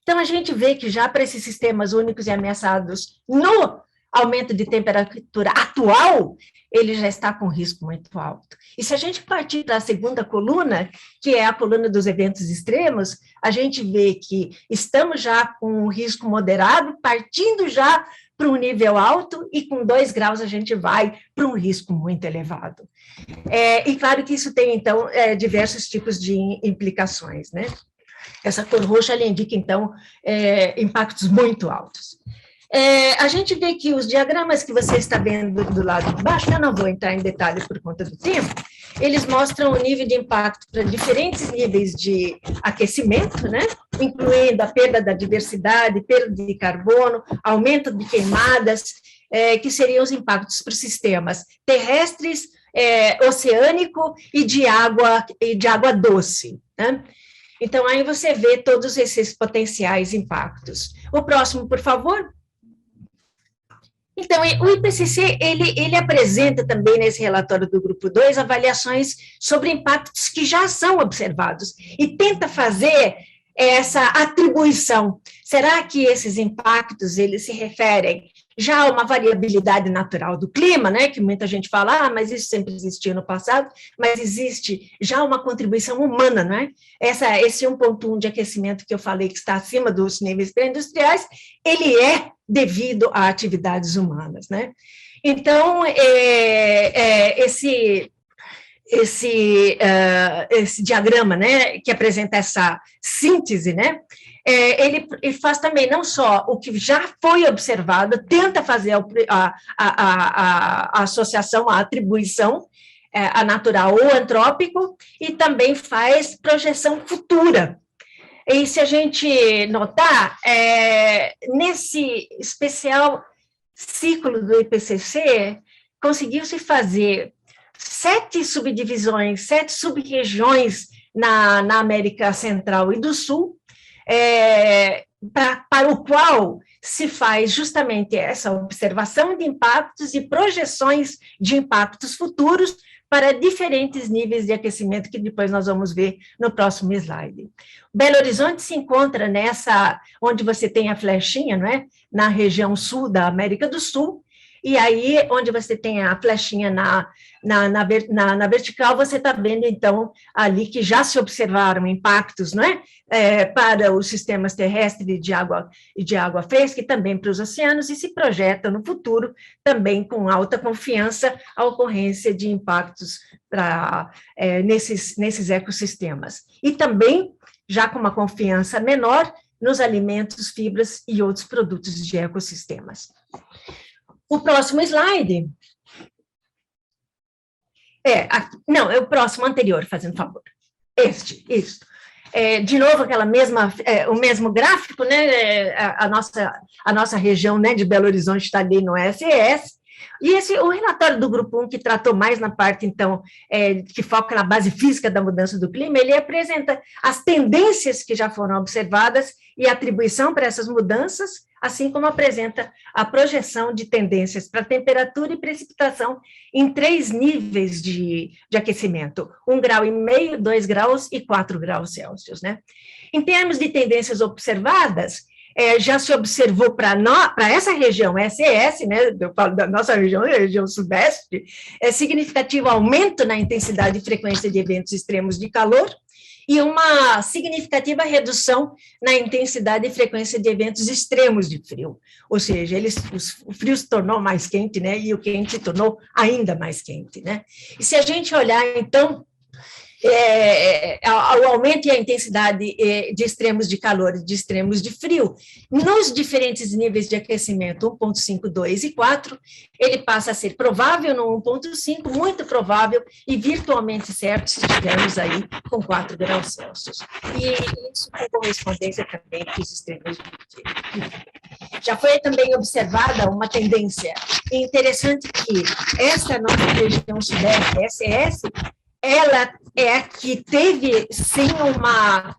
Então, a gente vê que já para esses sistemas únicos e ameaçados, no aumento de temperatura atual, ele já está com risco muito alto. E se a gente partir para a segunda coluna, que é a coluna dos eventos extremos, a gente vê que estamos já com um risco moderado, partindo já para um nível alto, e com 2 graus a gente vai para um risco muito elevado. E claro que isso tem, então, diversos tipos de implicações, né? Essa cor roxa, ela indica, então, impactos muito altos. A gente vê que os diagramas que você está vendo do lado de baixo, eu não vou entrar em detalhes por conta do tempo, eles mostram o nível de impacto para diferentes níveis de aquecimento, né? Incluindo a perda da diversidade, perda de carbono, aumento de queimadas, que seriam os impactos para os sistemas terrestres, oceânico e de água doce, né? Então, aí você vê todos esses potenciais impactos. O próximo, por favor. Então, o IPCC, ele apresenta também nesse relatório do grupo 2 avaliações sobre impactos que já são observados e tenta fazer essa atribuição. Será que esses impactos, eles se referem já a uma variabilidade natural do clima, né, que muita gente fala, mas isso sempre existiu no passado, mas existe já uma contribuição humana, né? Esse 1,1 de aquecimento que eu falei, que está acima dos níveis pré-industriais, ele é devido a atividades humanas, né? Então, esse diagrama, né, que apresenta essa síntese, né, ele faz também não só o que já foi observado, tenta fazer a associação, a atribuição a natural ou antrópico, e também faz projeção futura. E se a gente notar, nesse especial ciclo do IPCC, conseguiu-se fazer 7 subdivisões, 7 sub-regiões na América Central e do Sul, para o qual se faz justamente essa observação de impactos e projeções de impactos futuros para diferentes níveis de aquecimento, que depois nós vamos ver no próximo slide. Belo Horizonte se encontra nessa, onde você tem a flechinha, não é? Na região sul da América do Sul, e aí, onde você tem a flechinha na vertical, você está vendo, então, ali que já se observaram impactos, não é? Para os sistemas terrestres e de água fresca, e também para os oceanos, e se projeta no futuro, também com alta confiança, a ocorrência de impactos nesses ecossistemas. E também, já com uma confiança menor, nos alimentos, fibras e outros produtos de ecossistemas. O próximo slide. Não, é o próximo anterior, fazendo favor. Isso. De novo, o mesmo gráfico, né? A nossa região, né, de Belo Horizonte está ali no SES. E o relatório do Grupo 1, que tratou mais na parte, então, que foca na base física da mudança do clima, ele apresenta as tendências que já foram observadas e a atribuição para essas mudanças, assim como apresenta a projeção de tendências para temperatura e precipitação em 3 níveis de aquecimento, 1,5 graus, 2 graus e 4 graus Celsius, né? Em termos de tendências observadas, já se observou para essa região SES, né, eu falo da nossa região, a região sudeste, significativo aumento na intensidade e frequência de eventos extremos de calor, e uma significativa redução na intensidade e frequência de eventos extremos de frio, ou seja, o frio se tornou mais quente, né, e o quente se tornou ainda mais quente, né. E se a gente olhar, então, o aumento e a intensidade de extremos de calor e de extremos de frio, nos diferentes níveis de aquecimento, 1,5, 2 e 4, ele passa a ser provável no 1,5, muito provável e virtualmente certo se estivermos aí com 4 graus Celsius. E isso com correspondência também com os extremos de frio. Já foi também observada uma tendência interessante que essa nossa região sudeste, SES, ela é a que teve, sim, uma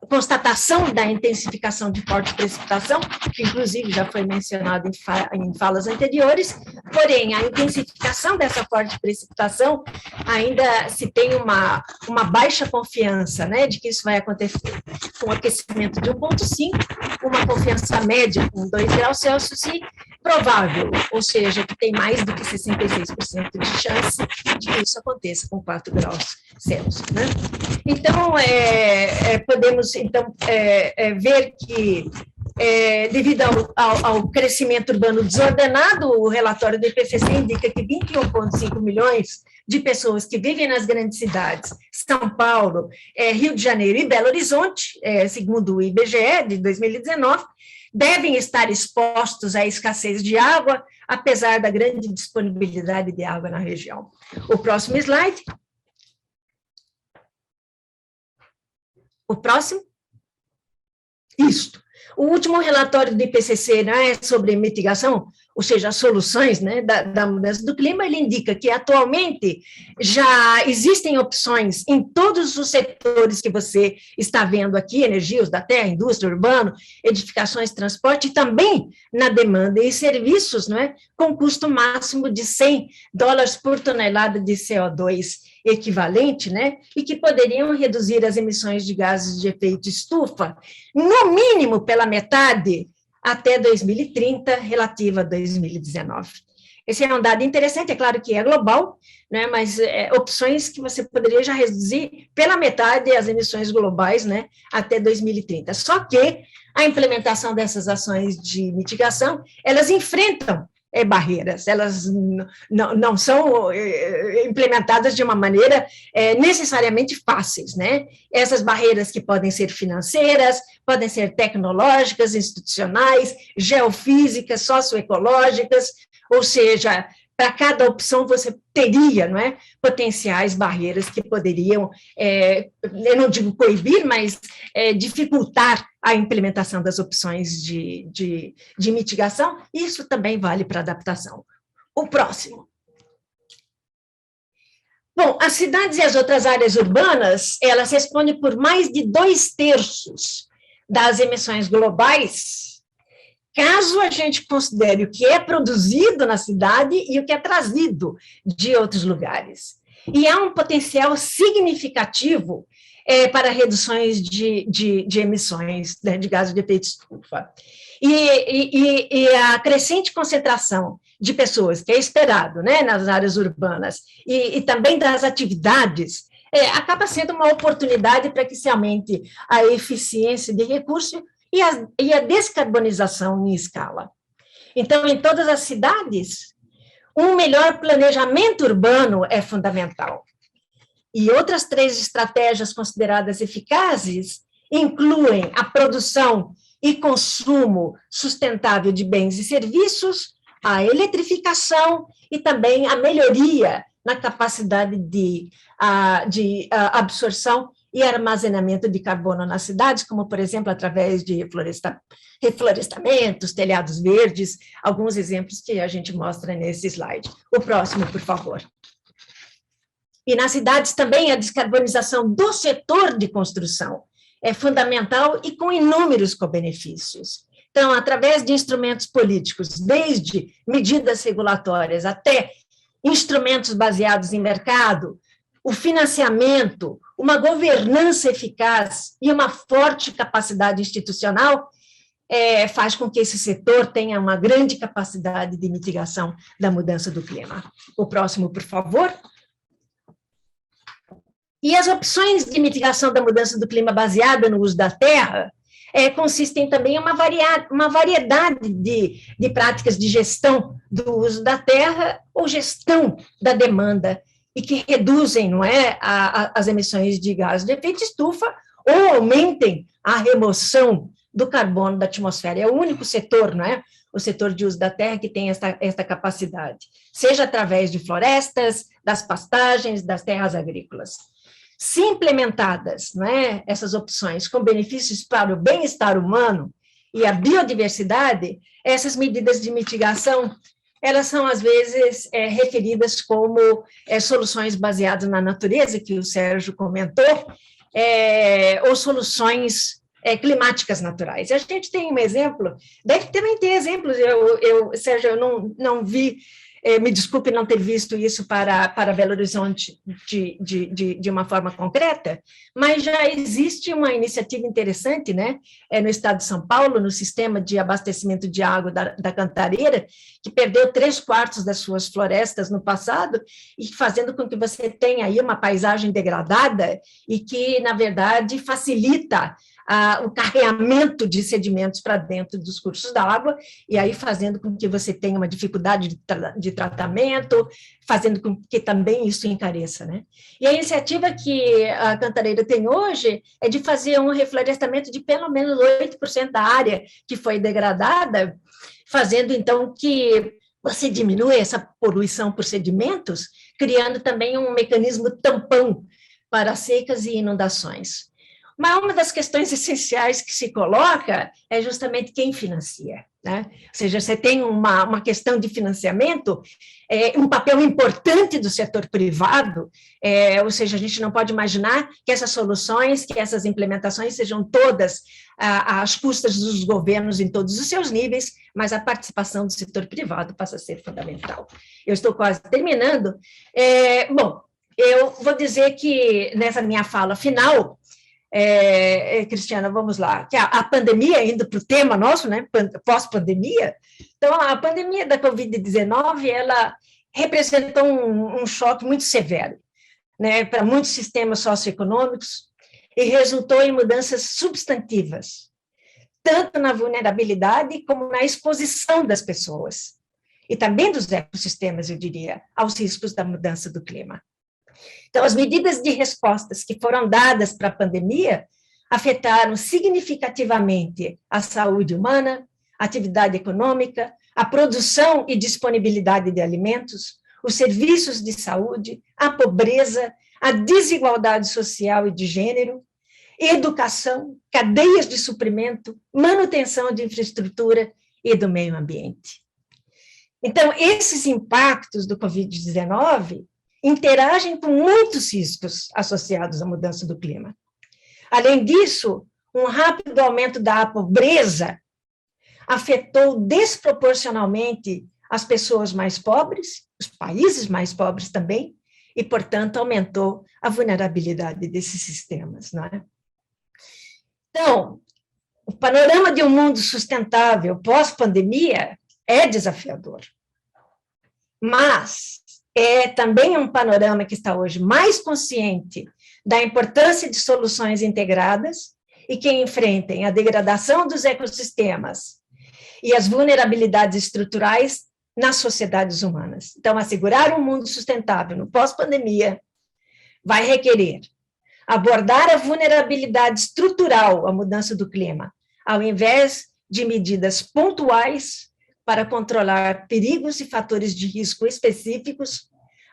constatação da intensificação de forte precipitação, que inclusive já foi mencionado em falas anteriores, porém, a intensificação dessa forte precipitação ainda se tem uma baixa confiança, né, de que isso vai acontecer com aquecimento de 1,5, uma confiança média com 2 graus Celsius e provável, ou seja, que tem mais do que 66% de chance de que isso aconteça com 4 graus Celsius, né? Então, podemos, então, ver que, devido ao crescimento urbano desordenado, o relatório do IPCC indica que 21,5 milhões de pessoas que vivem nas grandes cidades, São Paulo, Rio de Janeiro e Belo Horizonte, segundo o IBGE, de 2019, devem estar expostos à escassez de água, apesar da grande disponibilidade de água na região. O próximo slide. O próximo. Isto. O último relatório do IPCC, né, sobre mitigação, ou seja, as soluções, né, da mudança do clima, ele indica que, atualmente, já existem opções em todos os setores que você está vendo aqui, energia, uso da terra, indústria, urbano, edificações, transporte, e também na demanda e serviços, não é, com custo máximo de $100 por tonelada de CO2 equivalente, né, e que poderiam reduzir as emissões de gases de efeito estufa, no mínimo pela metade, até 2030, relativa a 2019. Esse é um dado interessante, é claro que é global, né, mas opções que você poderia já reduzir pela metade as emissões globais, né, até 2030. Só que a implementação dessas ações de mitigação, elas enfrentam barreiras, elas não são implementadas de uma maneira necessariamente fáceis, né? Essas barreiras que podem ser financeiras, podem ser tecnológicas, institucionais, geofísicas, socioecológicas, ou seja, para cada opção você teria, não é, potenciais barreiras que poderiam, eu não digo coibir, mas dificultar a implementação das opções de mitigação. Isso também vale para adaptação. O próximo. Bom, as cidades e as outras áreas urbanas, elas respondem por mais de 2/3 das emissões globais, caso a gente considere o que é produzido na cidade e o que é trazido de outros lugares. E há um potencial significativo para reduções de emissões, né, de gases de efeito estufa. E a crescente concentração de pessoas, que é esperado, né, nas áreas urbanas, e também das atividades, acaba sendo uma oportunidade para que se aumente a eficiência de recurso e a descarbonização em escala. Então, em todas as cidades, um melhor planejamento urbano é fundamental. E outras 3 estratégias consideradas eficazes incluem a produção e consumo sustentável de bens e serviços, a eletrificação e também a melhoria na capacidade de absorção e armazenamento de carbono nas cidades, como, por exemplo, através de reflorestamentos, telhados verdes, alguns exemplos que a gente mostra nesse slide. O próximo, por favor. E nas cidades também a descarbonização do setor de construção é fundamental e com inúmeros co-benefícios. Então, através de instrumentos políticos, desde medidas regulatórias até instrumentos baseados em mercado, o financiamento, uma governança eficaz e uma forte capacidade institucional faz com que esse setor tenha uma grande capacidade de mitigação da mudança do clima. O próximo, por favor. E as opções de mitigação da mudança do clima baseada no uso da terra consistem também em uma variedade de práticas de gestão do uso da terra ou gestão da demanda, e que reduzem, não é, as emissões de gases de efeito estufa ou aumentem a remoção do carbono da atmosfera. É o único setor, não é, o setor de uso da terra que tem esta capacidade, seja através de florestas, das pastagens, das terras agrícolas. Se implementadas, não é, essas opções com benefícios para o bem-estar humano e a biodiversidade, essas medidas de mitigação, elas são, às vezes, referidas como soluções baseadas na natureza, que o Sérgio comentou, ou soluções climáticas naturais. A gente tem um exemplo, deve também ter exemplos, Sérgio, eu não vi, me desculpe não ter visto isso para Belo Horizonte de uma forma concreta, mas já existe uma iniciativa interessante, né, no estado de São Paulo, no sistema de abastecimento de água da Cantareira, que perdeu 3/4 das suas florestas no passado, e fazendo com que você tenha aí uma paisagem degradada e que, na verdade, facilita o carreamento de sedimentos para dentro dos cursos d'água, e aí fazendo com que você tenha uma dificuldade de tratamento, fazendo com que também isso encareça, né? E a iniciativa que a Cantareira tem hoje é de fazer um reflorestamento de pelo menos 8% da área que foi degradada, fazendo, então, que você diminua essa poluição por sedimentos, criando também um mecanismo tampão para secas e inundações. Mas uma das questões essenciais que se coloca é justamente quem financia. né? Ou seja, você tem uma questão de financiamento, um papel importante do setor privado, ou seja, a gente não pode imaginar que essas soluções, que essas implementações sejam todas às custas dos governos em todos os seus níveis, mas a participação do setor privado passa a ser fundamental. Eu estou quase terminando. Bom, eu vou dizer que, nessa minha fala final, Cristiana, vamos lá, que a pandemia, indo para o tema nosso, né, pós-pandemia, então a pandemia da Covid-19, ela representou um choque muito severo, né, para muitos sistemas socioeconômicos e resultou em mudanças substantivas, tanto na vulnerabilidade como na exposição das pessoas, e também dos ecossistemas, eu diria, aos riscos da mudança do clima. Então, as medidas de respostas que foram dadas para a pandemia afetaram significativamente a saúde humana, a atividade econômica, a produção e disponibilidade de alimentos, os serviços de saúde, a pobreza, a desigualdade social e de gênero, educação, cadeias de suprimento, manutenção de infraestrutura e do meio ambiente. Então, esses impactos do Covid-19 interagem com muitos riscos associados à mudança do clima. Além disso, um rápido aumento da pobreza afetou desproporcionalmente as pessoas mais pobres, os países mais pobres também, e, portanto, aumentou a vulnerabilidade desses sistemas, não é? Então, o panorama de um mundo sustentável pós-pandemia é desafiador, mas é também um panorama que está hoje mais consciente da importância de soluções integradas e que enfrentem a degradação dos ecossistemas e as vulnerabilidades estruturais nas sociedades humanas. Então, assegurar um mundo sustentável no pós-pandemia vai requerer abordar a vulnerabilidade estrutural à mudança do clima, ao invés de medidas pontuais para controlar perigos e fatores de risco específicos,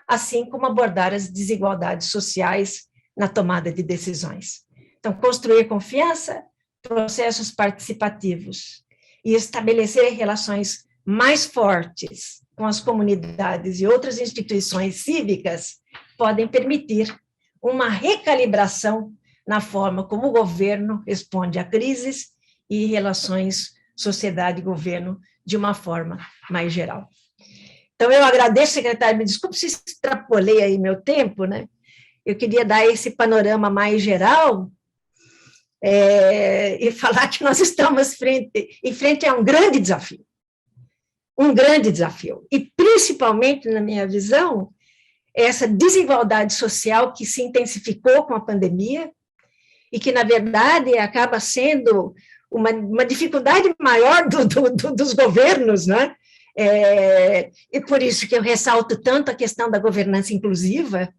assim como abordar as desigualdades sociais na tomada de decisões. Então, construir confiança, processos participativos e estabelecer relações mais fortes com as comunidades e outras instituições cívicas podem permitir uma recalibração na forma como o governo responde a crises e relações sociedade e governo de uma forma mais geral. Então, eu agradeço, secretário, me desculpe se extrapolei aí meu tempo, né? Eu queria dar esse panorama mais geral e falar que nós estamos em frente a um grande desafio, e principalmente, na minha visão, essa desigualdade social que se intensificou com a pandemia e que, na verdade, acaba sendo uma dificuldade maior dos governos, né? E por isso que eu ressalto tanto a questão da governança inclusiva,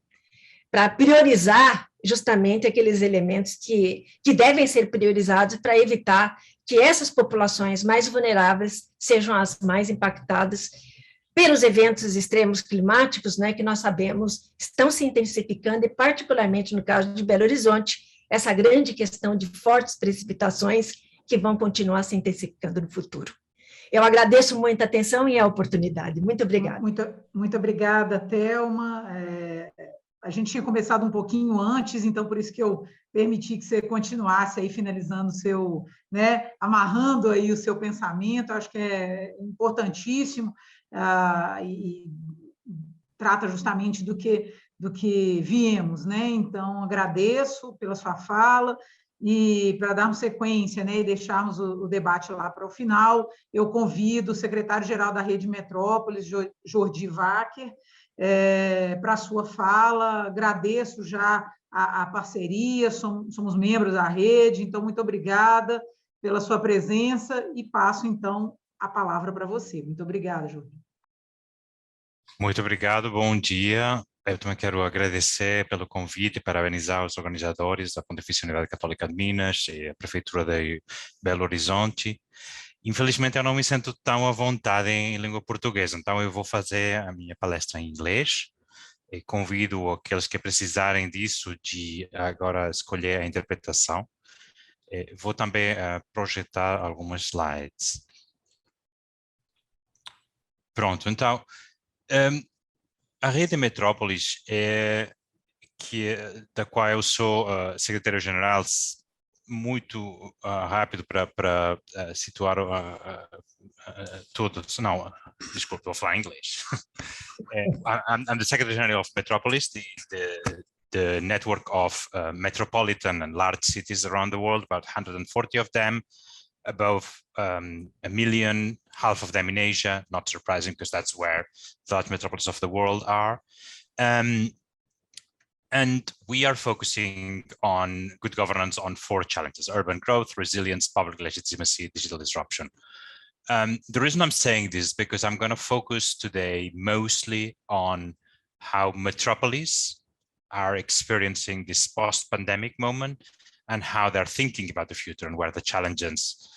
para priorizar justamente aqueles elementos que devem ser priorizados para evitar que essas populações mais vulneráveis sejam as mais impactadas pelos eventos extremos climáticos, né, que nós sabemos estão se intensificando, e particularmente no caso de Belo Horizonte, essa grande questão de fortes precipitações que vão continuar se intensificando no futuro. Eu agradeço muito a atenção e a oportunidade. Muito obrigada. Muito obrigada, Thelma. A gente tinha conversado um pouquinho antes, então por isso que eu permiti que você continuasse aí finalizando o seu, né, amarrando aí o seu pensamento. Acho que é importantíssimo e trata justamente do que viemos, né? Então agradeço pela sua fala. E para darmos sequência, né, e deixarmos o debate lá para o final, eu convido o secretário-geral da Rede Metrópolis, Jordi Wacker, para a sua fala. Agradeço já a parceria, somos membros da rede, então muito obrigada pela sua presença e passo, então, a palavra para você. Muito obrigada, Jordi. Muito obrigado, bom dia. Eu também quero agradecer pelo convite e parabenizar os organizadores da Pontifícia Universidade Católica de Minas e a Prefeitura de Belo Horizonte. Infelizmente, eu não me sinto tão à vontade em língua portuguesa, então eu vou fazer a minha palestra em inglês e convido aqueles que precisarem disso de agora escolher a interpretação. Vou também projetar algumas slides. Pronto, então, a Rede Metrópolis, da qual eu sou secretário-geral, muito rápido para situar tudo. Não, desculpe, vou falar em inglês. I'm the Secretary General of Metropolis, the network of metropolitan and large cities around the world, about 140 of them, above 1 million, half of them in Asia, not surprising because that's where the large metropolises of the world are. And we are focusing on good governance on 4 challenges: urban growth, resilience, public legitimacy, digital disruption. The reason I'm saying this is because I'm going to focus today mostly on how metropolises are experiencing this post-pandemic moment and how they're thinking about the future and where the challenges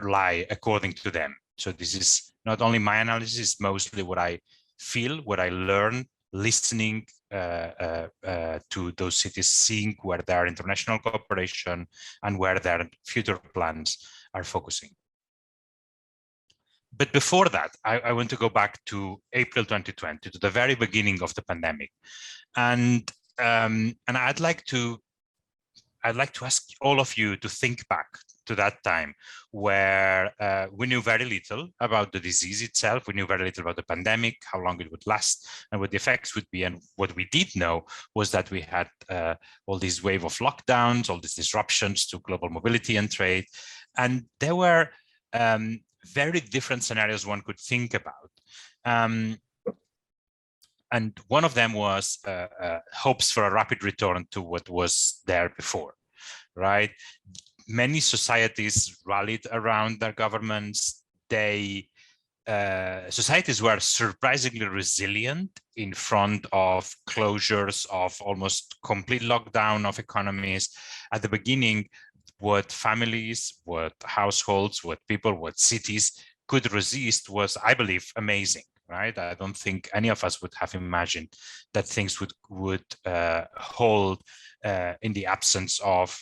lie according to them. So this is not only my analysis, it's mostly what I feel, what I learn, listening to those cities, seeing where their international cooperation and where their future plans are focusing. But before that, I want to go back to April 2020, to the very beginning of the pandemic, and I'd like to ask all of you to think back to that time where we knew very little about the disease itself. We knew very little about the pandemic, how long it would last, and what the effects would be. And what we did know was that we had all these wave of lockdowns, all these disruptions to global mobility and trade. And there were very different scenarios one could think about. And one of them was hopes for a rapid return to what was there before, right? Many societies rallied around their governments. Societies were surprisingly resilient in front of closures, of almost complete lockdown of economies. At the beginning, what families, what households, what people, what cities could resist was, I believe, amazing. Right? I don't think any of us would have imagined that things would hold in the absence of,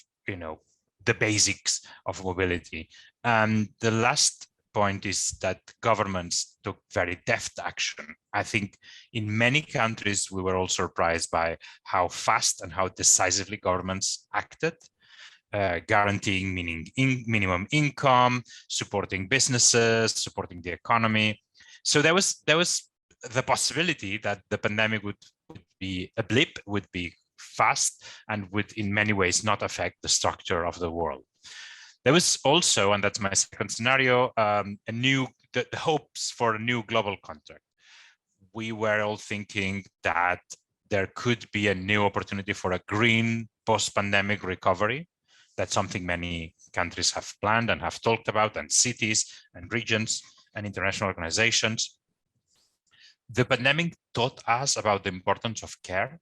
the basics of mobility. And the last point is that governments took very deft action. I think in many countries, we were all surprised by how fast and how decisively governments acted. Guaranteeing minimum income, supporting businesses, supporting the economy. So there was the possibility that the pandemic would be a blip, would be fast, and would in many ways not affect the structure of the world. There was also, and that's my second scenario, the hopes for a new global contract. We were all thinking that there could be a new opportunity for a green post-pandemic recovery. That's something many countries have planned and have talked about, and cities and regions and international organizations. The pandemic taught us about the importance of care,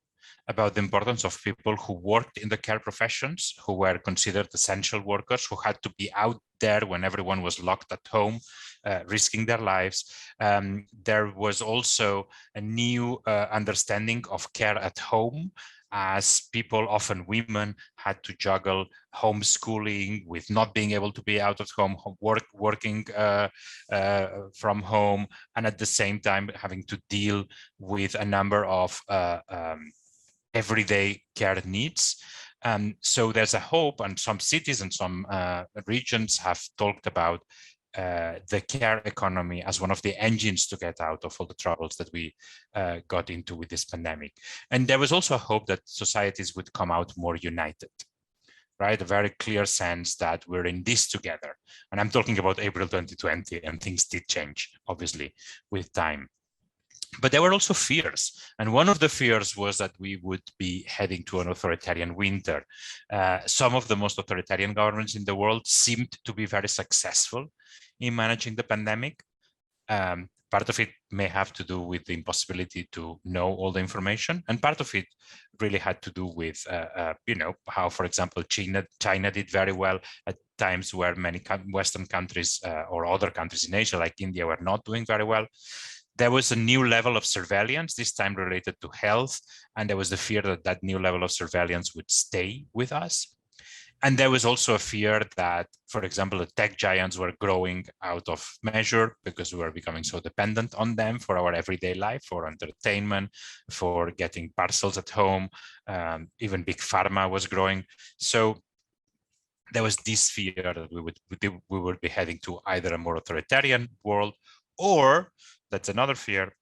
about the importance of people who worked in the care professions, who were considered essential workers, who had to be out there when everyone was locked at home, risking their lives. There was also a new understanding of care at home, as people, often women, had to juggle homeschooling with not being able to be out of home, working from home, and at the same time having to deal with a number of everyday care needs. So there's a hope, and some cities and some regions have talked about the care economy as one of the engines to get out of all the troubles that we got into with this pandemic. And there was also a hope that societies would come out more united, right? A very clear sense that we're in this together. And I'm talking about April 2020, and things did change, obviously, with time. But there were also fears. And one of the fears was that we would be heading to an authoritarian winter. Some of the most authoritarian governments in the world seemed to be very successful in managing the pandemic. Part of it may have to do with the impossibility to know all the information. And part of it really had to do with, how, for example, China did very well at times where many Western countries or other countries in Asia, like India, were not doing very well. There was a new level of surveillance, this time related to health, and there was the fear that that new level of surveillance would stay with us. And there was also a fear that, for example, the tech giants were growing out of measure because we were becoming so dependent on them for our everyday life, for entertainment, for getting parcels at home. Even big pharma was growing. So there was this fear that we would be heading to either a more authoritarian world, or that's another fear,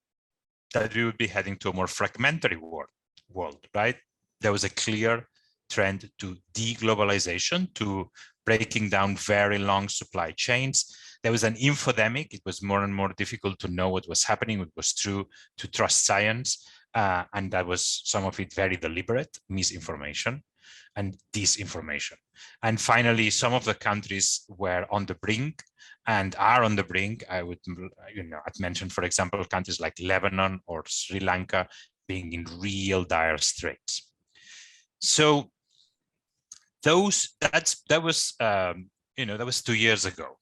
that we would be heading to a more fragmentary world, right? There was a clear trend to deglobalization, to breaking down very long supply chains. There was an infodemic. It was more and more difficult to know what was happening. It was true to trust science. And that was some of it very deliberate misinformation and disinformation. And finally, some of the countries were on the brink and are on the brink. I'd mention, for example, countries like Lebanon or Sri Lanka being in real dire straits. So that was 2 years ago.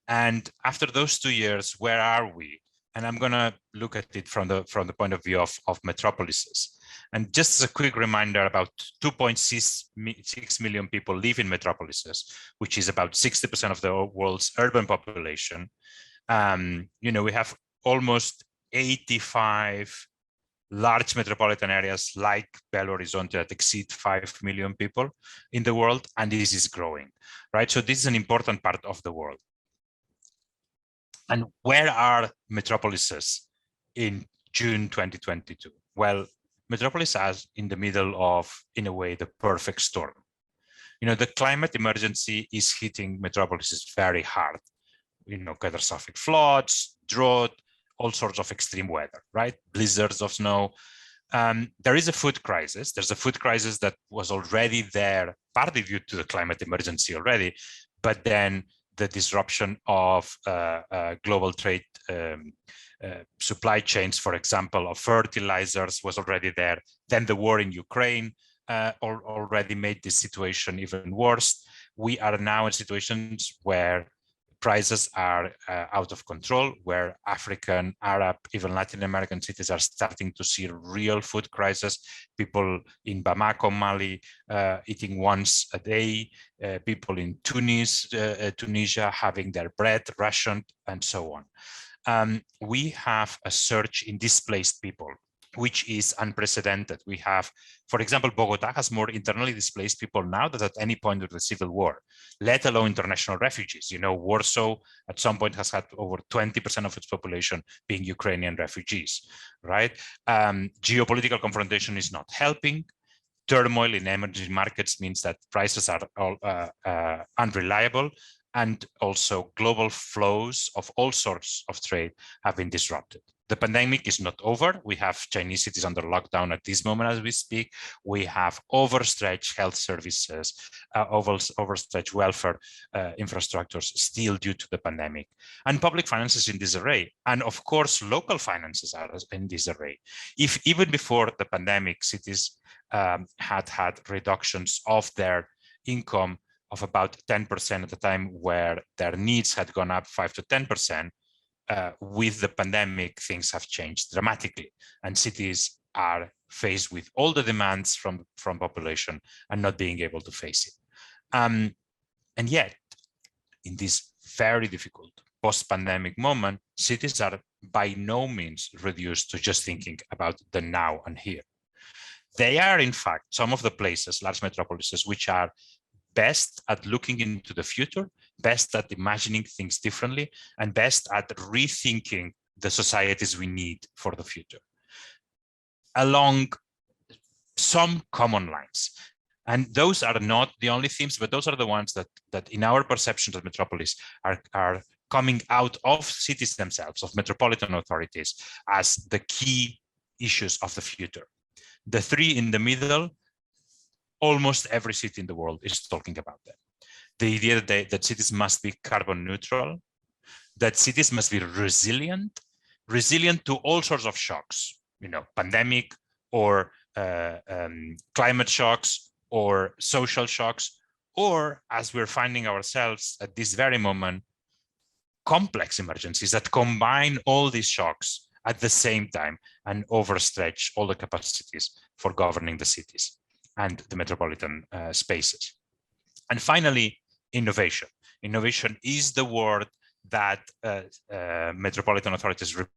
And after those 2 years, where are we? And I'm going to look at it from the point of view of metropolises. And just as a quick reminder, about 2.6 million people live in metropolises, which is about 60% of the world's urban population. We have almost 85 large metropolitan areas like Belo Horizonte that exceed 5 million people in the world, and this is growing, right? So this is an important part of the world. And where are metropolises in June 2022? Well, metropolis are in the middle of, in a way, the perfect storm. The climate emergency is hitting metropolises very hard. Catastrophic floods, drought, all sorts of extreme weather, right? Blizzards of snow. There is a food crisis. There's a food crisis that was already there, partly due to the climate emergency already, but then the disruption of global trade supply chains, for example, of fertilizers was already there. Then the war in Ukraine already made this situation even worse. We are now in situations where prices are out of control, where African, Arab, even Latin American cities are starting to see a real food crisis. People in Bamako, Mali, eating once a day, people in Tunisia having their bread rationed, and so on. We have a surge in displaced people, which is unprecedented. We have, for example, Bogota has more internally displaced people now than at any point of the civil war, let alone international refugees. Warsaw at some point has had over 20% of its population being Ukrainian refugees, right? Geopolitical confrontation is not helping. Turmoil in emerging markets means that prices are unreliable, and also global flows of all sorts of trade have been disrupted. The pandemic is not over. We have Chinese cities under lockdown at this moment as we speak. We have overstretched health services, overstretched welfare infrastructures still due to the pandemic, and public finances in disarray. And of course, local finances are in disarray. If even before the pandemic, cities had reductions of their income of about 10% at the time, where their needs had gone up 5 to 10%, with the pandemic, things have changed dramatically, and cities are faced with all the demands from population and not being able to face it. And yet, in this very difficult post-pandemic moment, cities are by no means reduced to just thinking about the now and here. They are, in fact, some of the places, large metropolises, which are best at looking into the future, best at imagining things differently, and best at rethinking the societies we need for the future along some common lines. And those are not the only themes, but those are the ones that in our perceptions of metropolis are coming out of cities themselves, of metropolitan authorities, as the key issues of the future. The three in the middle, almost every city in the world is talking about them. The idea that cities must be carbon neutral, that cities must be resilient to all sorts of shocks, pandemic or climate shocks or social shocks, or, as we're finding ourselves at this very moment, complex emergencies that combine all these shocks at the same time and overstretch all the capacities for governing the cities and the metropolitan spaces. And finally, innovation. Innovation is the word that metropolitan authorities represent.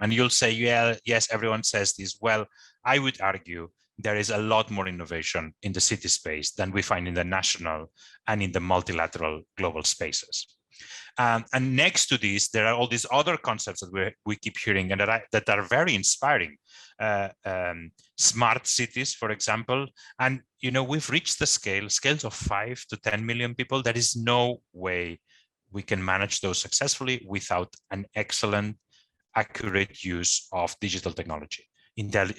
And you'll say, yeah, yes, everyone says this. Well, I would argue there is a lot more innovation in the city space than we find in the national and in the multilateral global spaces. And next to this, there are all these other concepts that we keep hearing and that are very inspiring. Smart cities, for example. And, you know, we've reached the scales of 5 to 10 million people. There is no way we can manage those successfully without an excellent, accurate use of digital technology,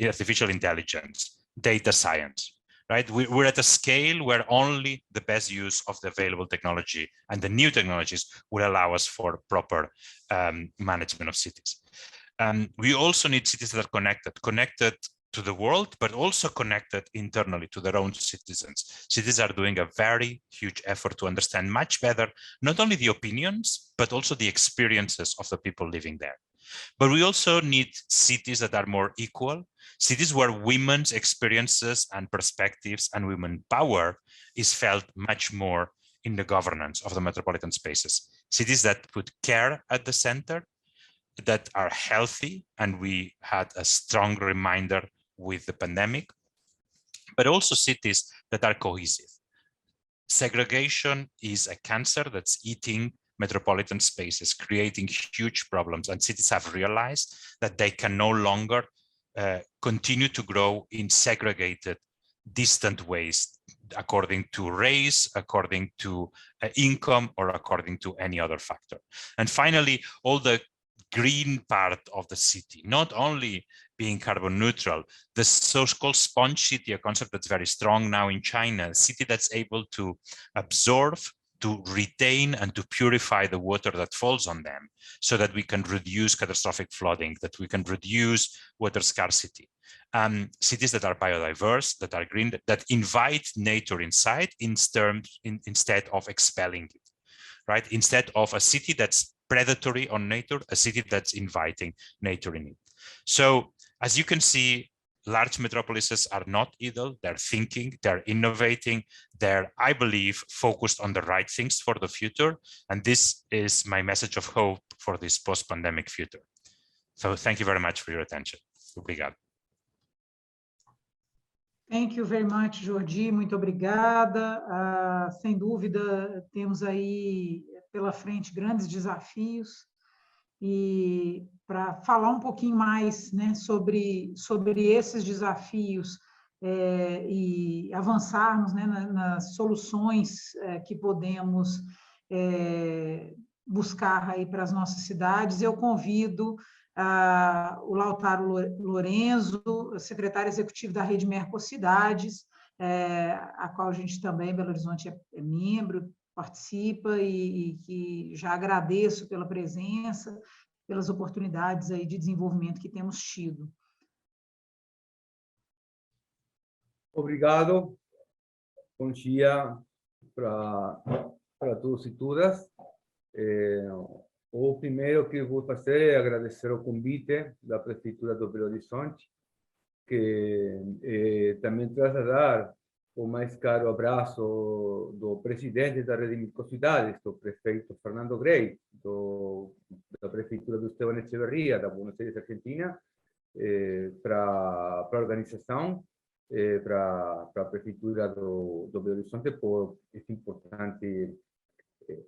artificial intelligence, data science. Right? We're at a scale where only the best use of the available technology and the new technologies will allow us for proper management of cities. We also need cities that are connected to the world, but also connected internally to their own citizens. Cities are doing a very huge effort to understand much better, not only the opinions, but also the experiences of the people living there. But we also need cities that are more equal, cities where women's experiences and perspectives and women power is felt much more in the governance of the metropolitan spaces. Cities that put care at the center, that are healthy, and we had a strong reminder with the pandemic, but also cities that are cohesive. Segregation is a cancer that's eating metropolitan spaces, creating huge problems, and cities have realized that they can no longer continue to grow in segregated, distant ways, according to race, according to income, or according to any other factor. And finally, all the green part of the city, not only being carbon neutral, the so-called sponge city, a concept that's very strong now in China, a city that's able to absorb, to retain and to purify the water that falls on them so that we can reduce catastrophic flooding, that we can reduce water scarcity. Cities that are biodiverse, that are green, that invite nature inside instead of expelling it, right? Instead of a city that's predatory on nature, a city that's inviting nature in it. So as you can see, large metropolises are not idle, they're thinking, they're innovating, they're, I believe, focused on the right things for the future. And this is my message of hope for this post-pandemic future. So thank you very much for your attention. Obrigado. Thank you very much, Jordi, muito obrigada. Sem dúvida, temos aí pela frente grandes desafios. E para falar um pouquinho mais, né, sobre esses desafios e avançarmos, né, nas soluções que podemos buscar aí para as nossas cidades, eu convido o Lautaro Lorenzo, secretário executivo da Rede Mercocidades, a qual a gente também, Belo Horizonte, é membro, participa e que já agradeço pela presença, pelas oportunidades aí de desenvolvimento que temos tido. Obrigado. Bom dia para todos e todas. O primeiro que vou fazer é agradecer o convite da Prefeitura do Belo Horizonte, que também trasladar o mais caro abraço do presidente da Rede Mercocidades, do prefeito Fernando Grey, da Prefeitura do Esteban Echeverría, da Buenos Aires, Argentina, para a organização, para a Prefeitura do Belo Horizonte, por essa importante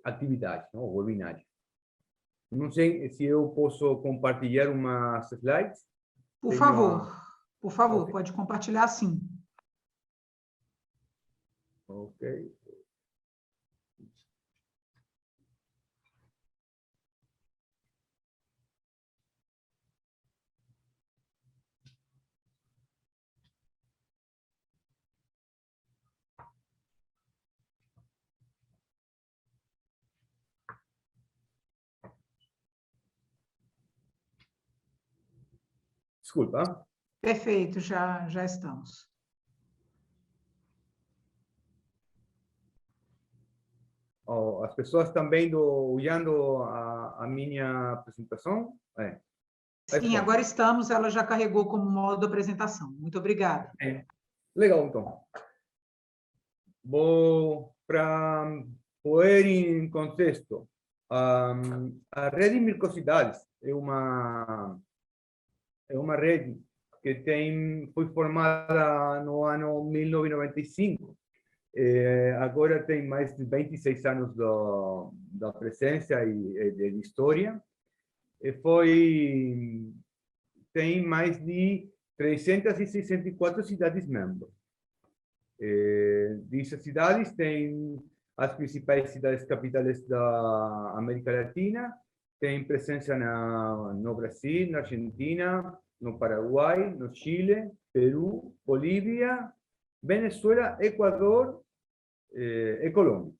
atividade, o webinário. Não sei se eu posso compartilhar umas slides. Por favor, pode compartilhar sim. Ok. Desculpa. Perfeito, já estamos. As pessoas estão olhando a minha apresentação? Sim, agora estamos, ela já carregou como modo de apresentação. Muito obrigada. Legal, então. Vou para pôr em contexto, a rede Microcidades é uma rede que foi formada no ano 1995. Agora tem mais de 26 anos da presença e de história. Tem mais de 364 cidades-membros. Dessas cidades tem as principais cidades capitais da América Latina, tem presença no Brasil, na Argentina, no Paraguai, no Chile, Peru, Bolívia, Venezuela, Equador e Colômbia.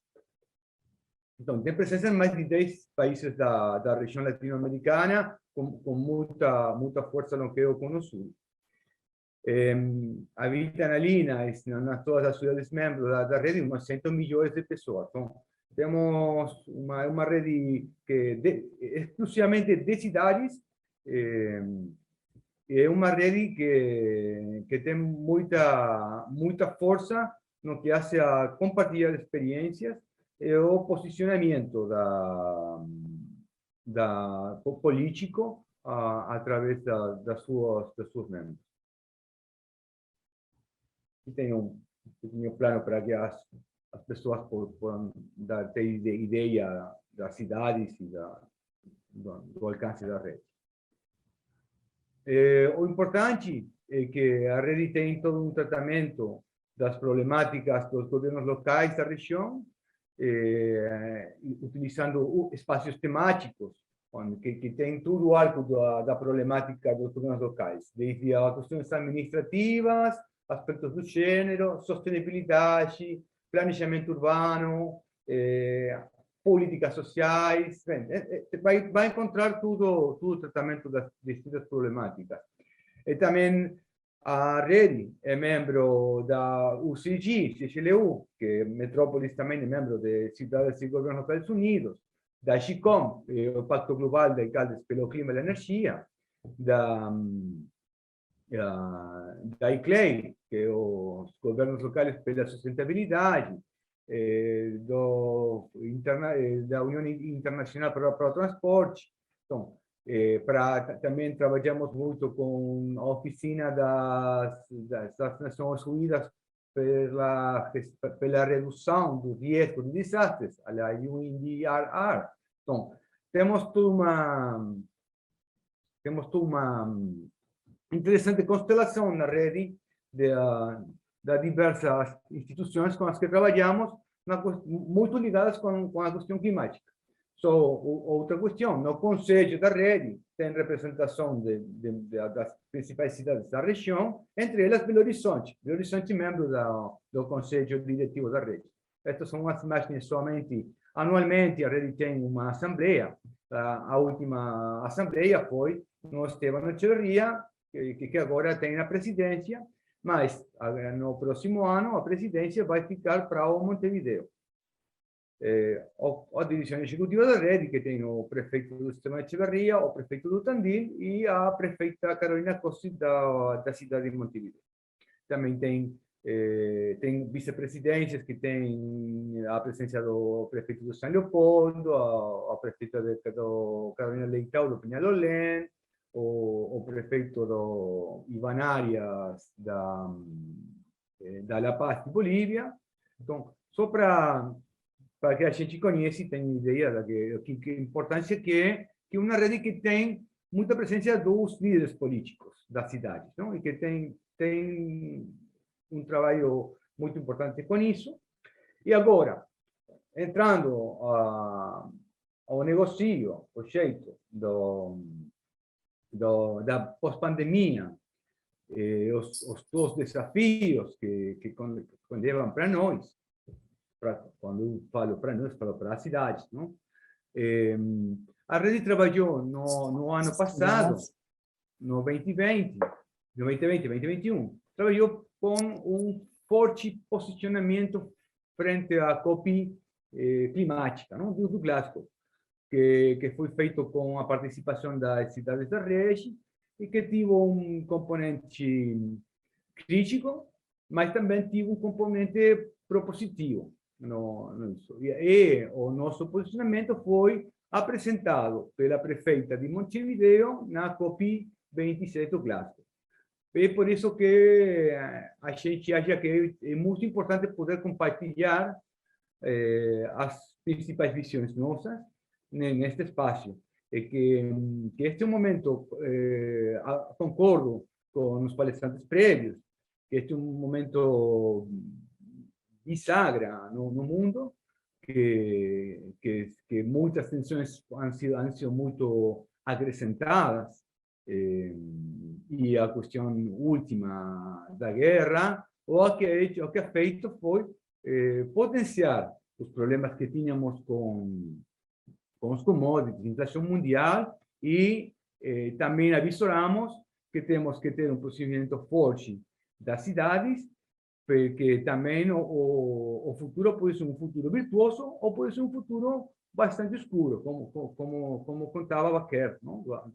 Então, tem presença em mais de 10 países da região latino-americana, com muita força no que é o Cono Sul. Habitam ali, nas todas as cidades membros da rede, umas 100 milhões de pessoas. Então, temos uma rede exclusivamente de cidades, é uma rede que tem muita força no que hace a compartilhar experiências e o posicionamento político através das suas membros. Aqui tem um pequeno plano para que as pessoas possam ter ideia das cidades e do alcance da rede. O importante é que a rede tem todo um tratamento das problemáticas dos governos locais da região, utilizando espaços temáticos, que tem tudo o arco da problemática dos governos locais, desde as questões administrativas, aspectos do gênero, sustentabilidade, planejamento urbano, políticas sociais, vai encontrar tudo o tratamento das distintas problemáticas. E também a rede é membro da UCG, CGLU, que Metrópolis também é membro de Cidades e Governos dos Estados Unidos, da GICOM, o Pacto Global de Alcaldes pelo Clima e a Energia, da ICLEI, que é os Governos Locais pela Sustentabilidade, da União Internacional para o Transporte. Então, também trabalhamos muito com a oficina das Nações Unidas pela redução do risco de desastres, a UNDRR. Então, temos toda uma interessante constelação na rede das diversas instituições com as que trabalhamos, muito ligadas com a questão climática. Só outra questão, no Conselho da Rede tem representação das principais cidades da região, entre elas Belo Horizonte. Belo Horizonte é membro do Conselho Diretivo da Rede. Estas são as imagens somente anualmente. A Rede tem uma assembleia. A última assembleia foi no Esteban Echeverría, que agora tem a presidência, mas no próximo ano a presidência vai ficar para o Montevideo. A direção executiva da rede, que tem o prefeito do Esteban Echeverría, o prefeito do Tandil e a prefeita Carolina Costa da cidade de Montevideo. Também tem vice-presidências que tem a presença do prefeito do São Leopoldo, a prefeita do Carolina Leitão do Peñalolén, o prefeito do Iván Arias da La Paz de Bolívia. Então, só para que a gente conheça e tenha ideia da que importância que é uma rede que tem muita presença dos líderes políticos da cidade, não? E que tem um trabalho muito importante com isso. E agora, entrando ao negócio, o jeito da pós-pandemia, os dois desafios que levam para nós, quando eu falo para nós, falo para as cidades, não? A rede trabalhou no ano passado, no 2020, 2021, trabalhou com um forte posicionamento frente à COP climática, não? do Glasgow, que foi feito com a participação das cidades da rede e que teve um componente crítico, mas também teve um componente propositivo. nisso. E o nosso posicionamento foi apresentado pela prefeita de Montevideo na COP27 do Glasgow. É por isso que a gente acha que é muito importante poder compartilhar as principais visões nossas neste espaço. É que este é um momento, concordo com os palestrantes prévios, que este é um momento bisagra no mundo, que muitas tensões han sido muito acrescentadas, e a questão última da guerra, o que ha feito foi potenciar os problemas que tínhamos com os commodities, inflação mundial, e também avisoramos que temos que ter um posicionamento forte das cidades, porque também o futuro pode ser um futuro virtuoso ou pode ser um futuro bastante escuro, como contava Baquer,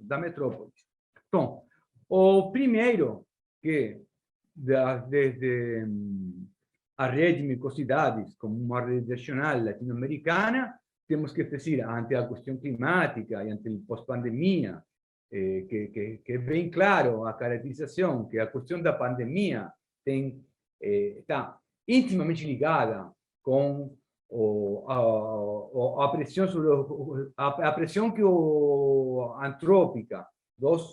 da metrópole. Então, o primeiro, que desde a rede de microcidades, como uma rede regional latino-americana, temos que dizer, ante a questão climática e ante o pós-pandemia, que é bem claro a caracterização que a questão da pandemia está intimamente ligada com a pressão sobre a pressão que antrópica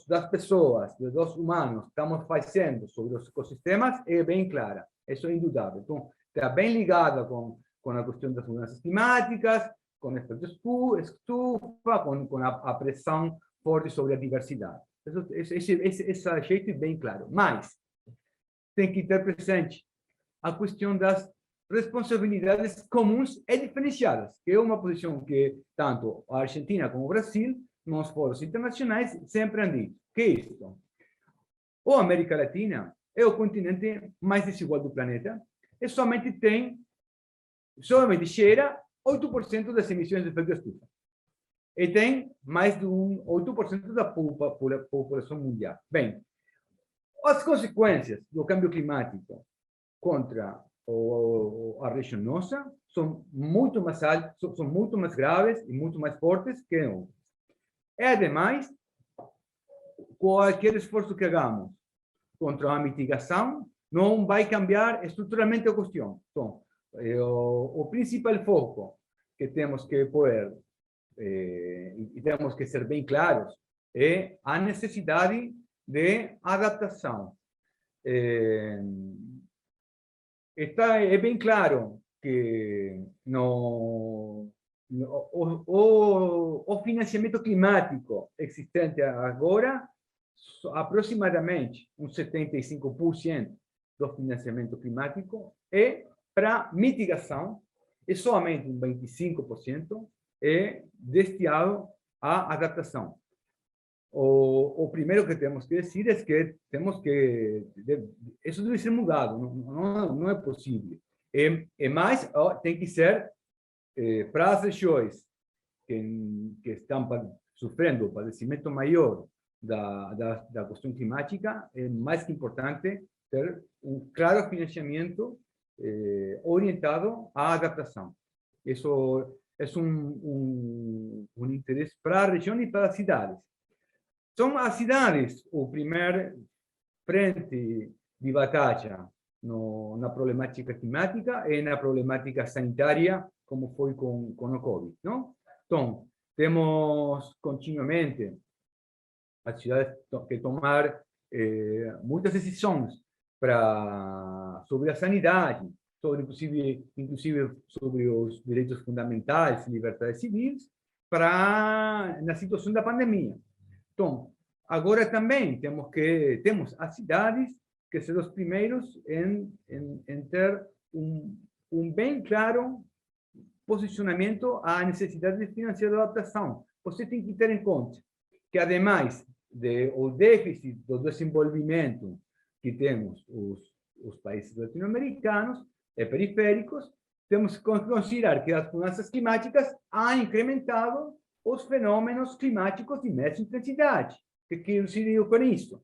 das pessoas, dos humanos, estamos fazendo sobre os ecossistemas é bem clara, isso é indudável. Então, está bem ligada com a questão das mudanças climáticas, com a estufa, com a pressão forte sobre a diversidade. Esse jeito é bem claro. Mas tem que ter presente a questão das responsabilidades comuns e diferenciadas, que é uma posição que tanto a Argentina como o Brasil, nos fóruns internacionais, sempre han dito. Que é isso? A América Latina é o continente mais desigual do planeta e somente gera 8% das emissões de efeito estufa. E tem mais de 8% da população mundial. Bem, as consequências do câmbio climático contra a região nossa são muito mais altas, são muito mais graves e muito mais fortes que outras. E, ademais, qualquer esforço que hagamos contra a mitigação não vai cambiar estruturalmente a questão. Então, o principal foco que temos que pôr, e temos que ser bem claros, é a necessidade de adaptação. É bem claro que o financiamento climático existente agora, aproximadamente 75% do financiamento climático é para mitigação e somente 25% é destinado à adaptação. O primeiro que temos que dizer é que isso deve ser mudado, não é possível. Mas tem que ser para as regiões que estão sofrendo o padecimento maior da questão climática, é mais que importante ter um claro financiamento orientado à adaptação. Isso é um interesse para a região e para as cidades. São as cidades o primeiro frente de batalha na problemática climática e na problemática sanitária, como foi com o Covid, não? Então, temos continuamente as cidades que tomar muitas decisões sobre a sanidade, inclusive sobre os direitos fundamentais e liberdades civis, na situação da pandemia. Então, agora também temos as cidades que são os primeiros em ter um bem claro posicionamento à necessidade de financiar a adaptação. Você tem que ter em conta que, ademais do déficit do desenvolvimento que temos os países latino-americanos e periféricos, temos que considerar que as mudanças climáticas han incrementado os fenômenos climáticos de média intensidade. O que eu digo com isso?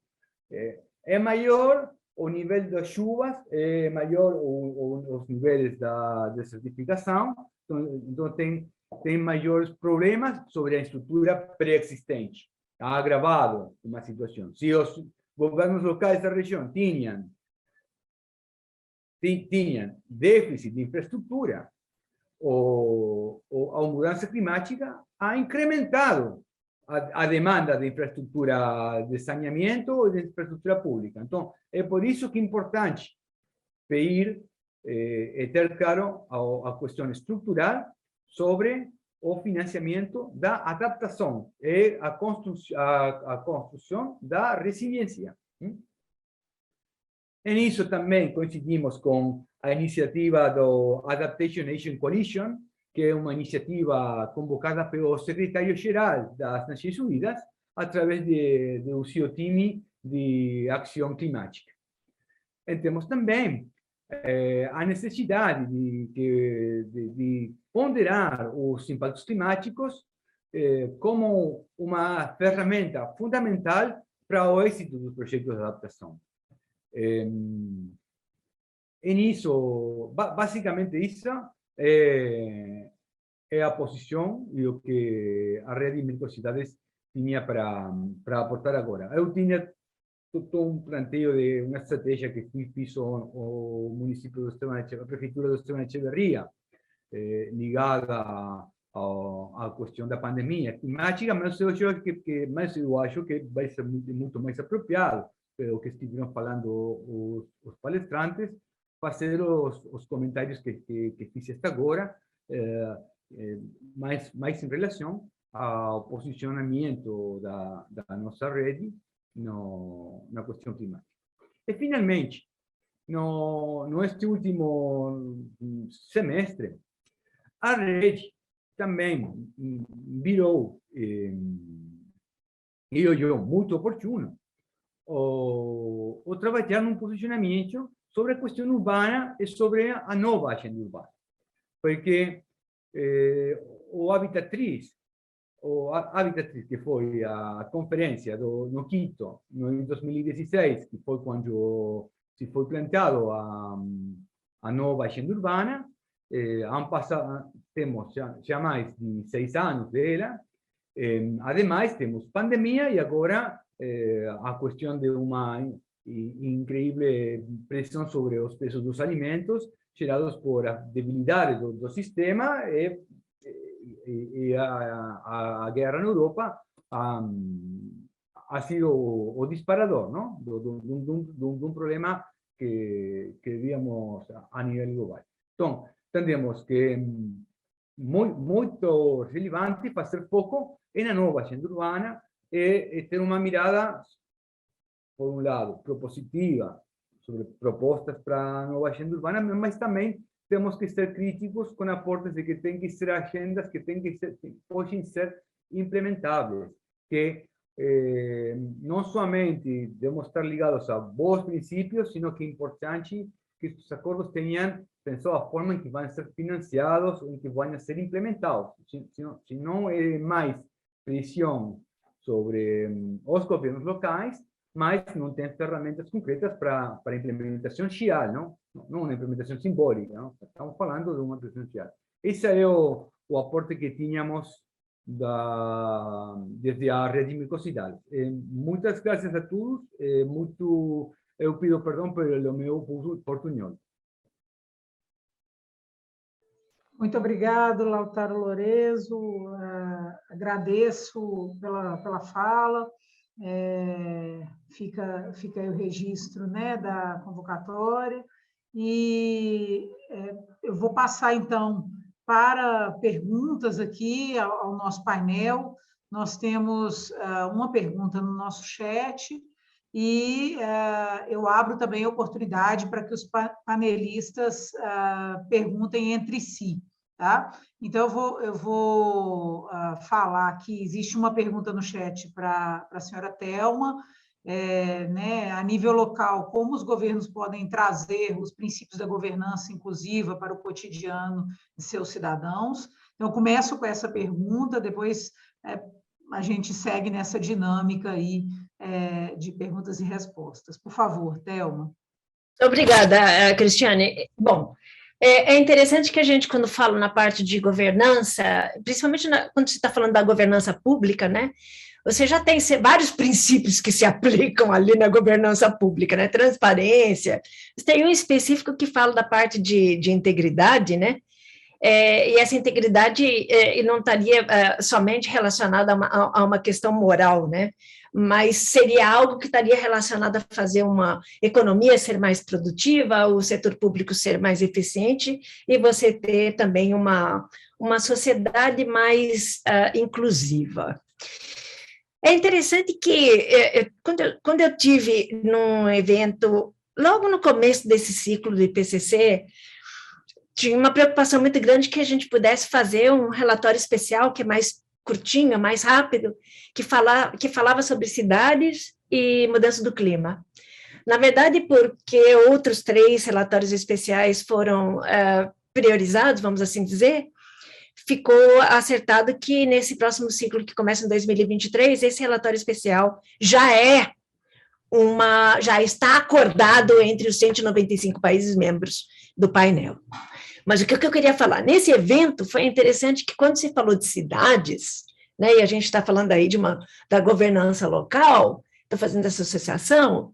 É maior o nível das chuvas é maior, os níveis da desertificação, então tem maiores problemas sobre a estrutura pré-existente. Está agravado uma situação. Se os governos locais da região tinham déficit de infraestrutura, a mudança climática ha incrementado a demanda de infraestrutura de saneamento ou de infraestrutura pública. Então, é por isso que é importante pedir e ter claro a questão estrutural sobre o financiamento da adaptação e a construção da resiliência. E nisso também coincidimos com a iniciativa do Adaptation Nation Coalition, que é uma iniciativa convocada pelo secretário-geral das Nações Unidas através do seu time de ação climática. E temos também a necessidade de ponderar os impactos climáticos como uma ferramenta fundamental para o êxito dos projetos de adaptação. E nisso, basicamente isso é a posição e o que a Rede de Microcidades tinha para aportar agora. Eu tinha todo planteio de uma estratégia que fiz o município a prefeitura do Esteban Echeverría, ligada à questão da pandemia climática, mas eu acho que vai ser muito mais apropriado, pelo que estiveram falando os palestrantes, fazer os comentários que fiz até agora, mais em relação ao posicionamento da nossa rede na questão climática. E, finalmente, neste último semestre, a rede também virou e olhou muito oportuno o trabalhar num posicionamento sobre a questão urbana e sobre a nova agenda urbana. Porque o Habitat 3, que foi a conferência no Quito, em 2016, que foi quando se foi planteado a nova agenda urbana, temos já mais de 6 anos dela. Ademais, temos pandemia e agora a questão de uma incrível pressão sobre os preços dos alimentos, gerados por a debilidade do sistema e a guerra na Europa ha sido o disparador, não? De um problema que víamos a nível global. Então, entendemos que é muito relevante fazer foco na nova agenda urbana e ter uma mirada, por um lado, propositiva sobre propostas para a nova agenda urbana, mas também temos que ser críticos com aportes de que tem que ser agendas que podem ser implementáveis, que não somente devemos estar ligados a bons princípios, sino que é importante que esses acordos tenham pensado a forma em que vão ser financiados ou em que vão ser implementados. Se não é mais pressão sobre os governos locais, mas não tem ferramentas concretas para a implementação real, não uma implementação simbólica. Não? Estamos falando de uma implementação real. Esse é o aporte que tínhamos desde a Rede de Microcidades. Muitas graças a todos. Eu pido perdão pelo meu portunhol. Muito obrigado, Lautaro Lorenzo. Agradeço pela fala. Fica aí o registro, né, da convocatória. E eu vou passar, então, para perguntas aqui ao nosso painel. Nós temos uma pergunta no nosso chat e eu abro também a oportunidade para que os panelistas perguntem entre si, tá? Então, eu vou falar aqui, existe uma pergunta no chat para a senhora Thelma, né, a nível local, como os governos podem trazer os princípios da governança inclusiva para o cotidiano de seus cidadãos? Então, eu começo com essa pergunta, depois a gente segue nessa dinâmica aí de perguntas e respostas. Por favor, Thelma. Obrigada, Cristiane. Bom, é interessante que a gente, quando fala na parte de governança, principalmente quando você está falando da governança pública, né? Você já tem vários princípios que se aplicam ali na governança pública, né? Transparência. Tem um específico que fala da parte de integridade, né? E essa integridade não estaria somente relacionada a uma questão moral, né? Mas seria algo que estaria relacionado a fazer uma economia ser mais produtiva, o setor público ser mais eficiente e você ter também uma sociedade mais inclusiva. É interessante que, quando eu tive num evento, logo no começo desse ciclo do IPCC, tinha uma preocupação muito grande que a gente pudesse fazer um relatório especial que é mais curtinho, mais rápido, que falava sobre cidades e mudança do clima. Na verdade, porque outros 3 relatórios especiais foram priorizados, vamos assim dizer, ficou acertado que nesse próximo ciclo, que começa em 2023, esse relatório especial já está acordado entre os 195 países membros do painel. Mas o que eu queria falar, nesse evento foi interessante que quando se falou de cidades, né, e a gente está falando aí da governança local, estou fazendo essa associação,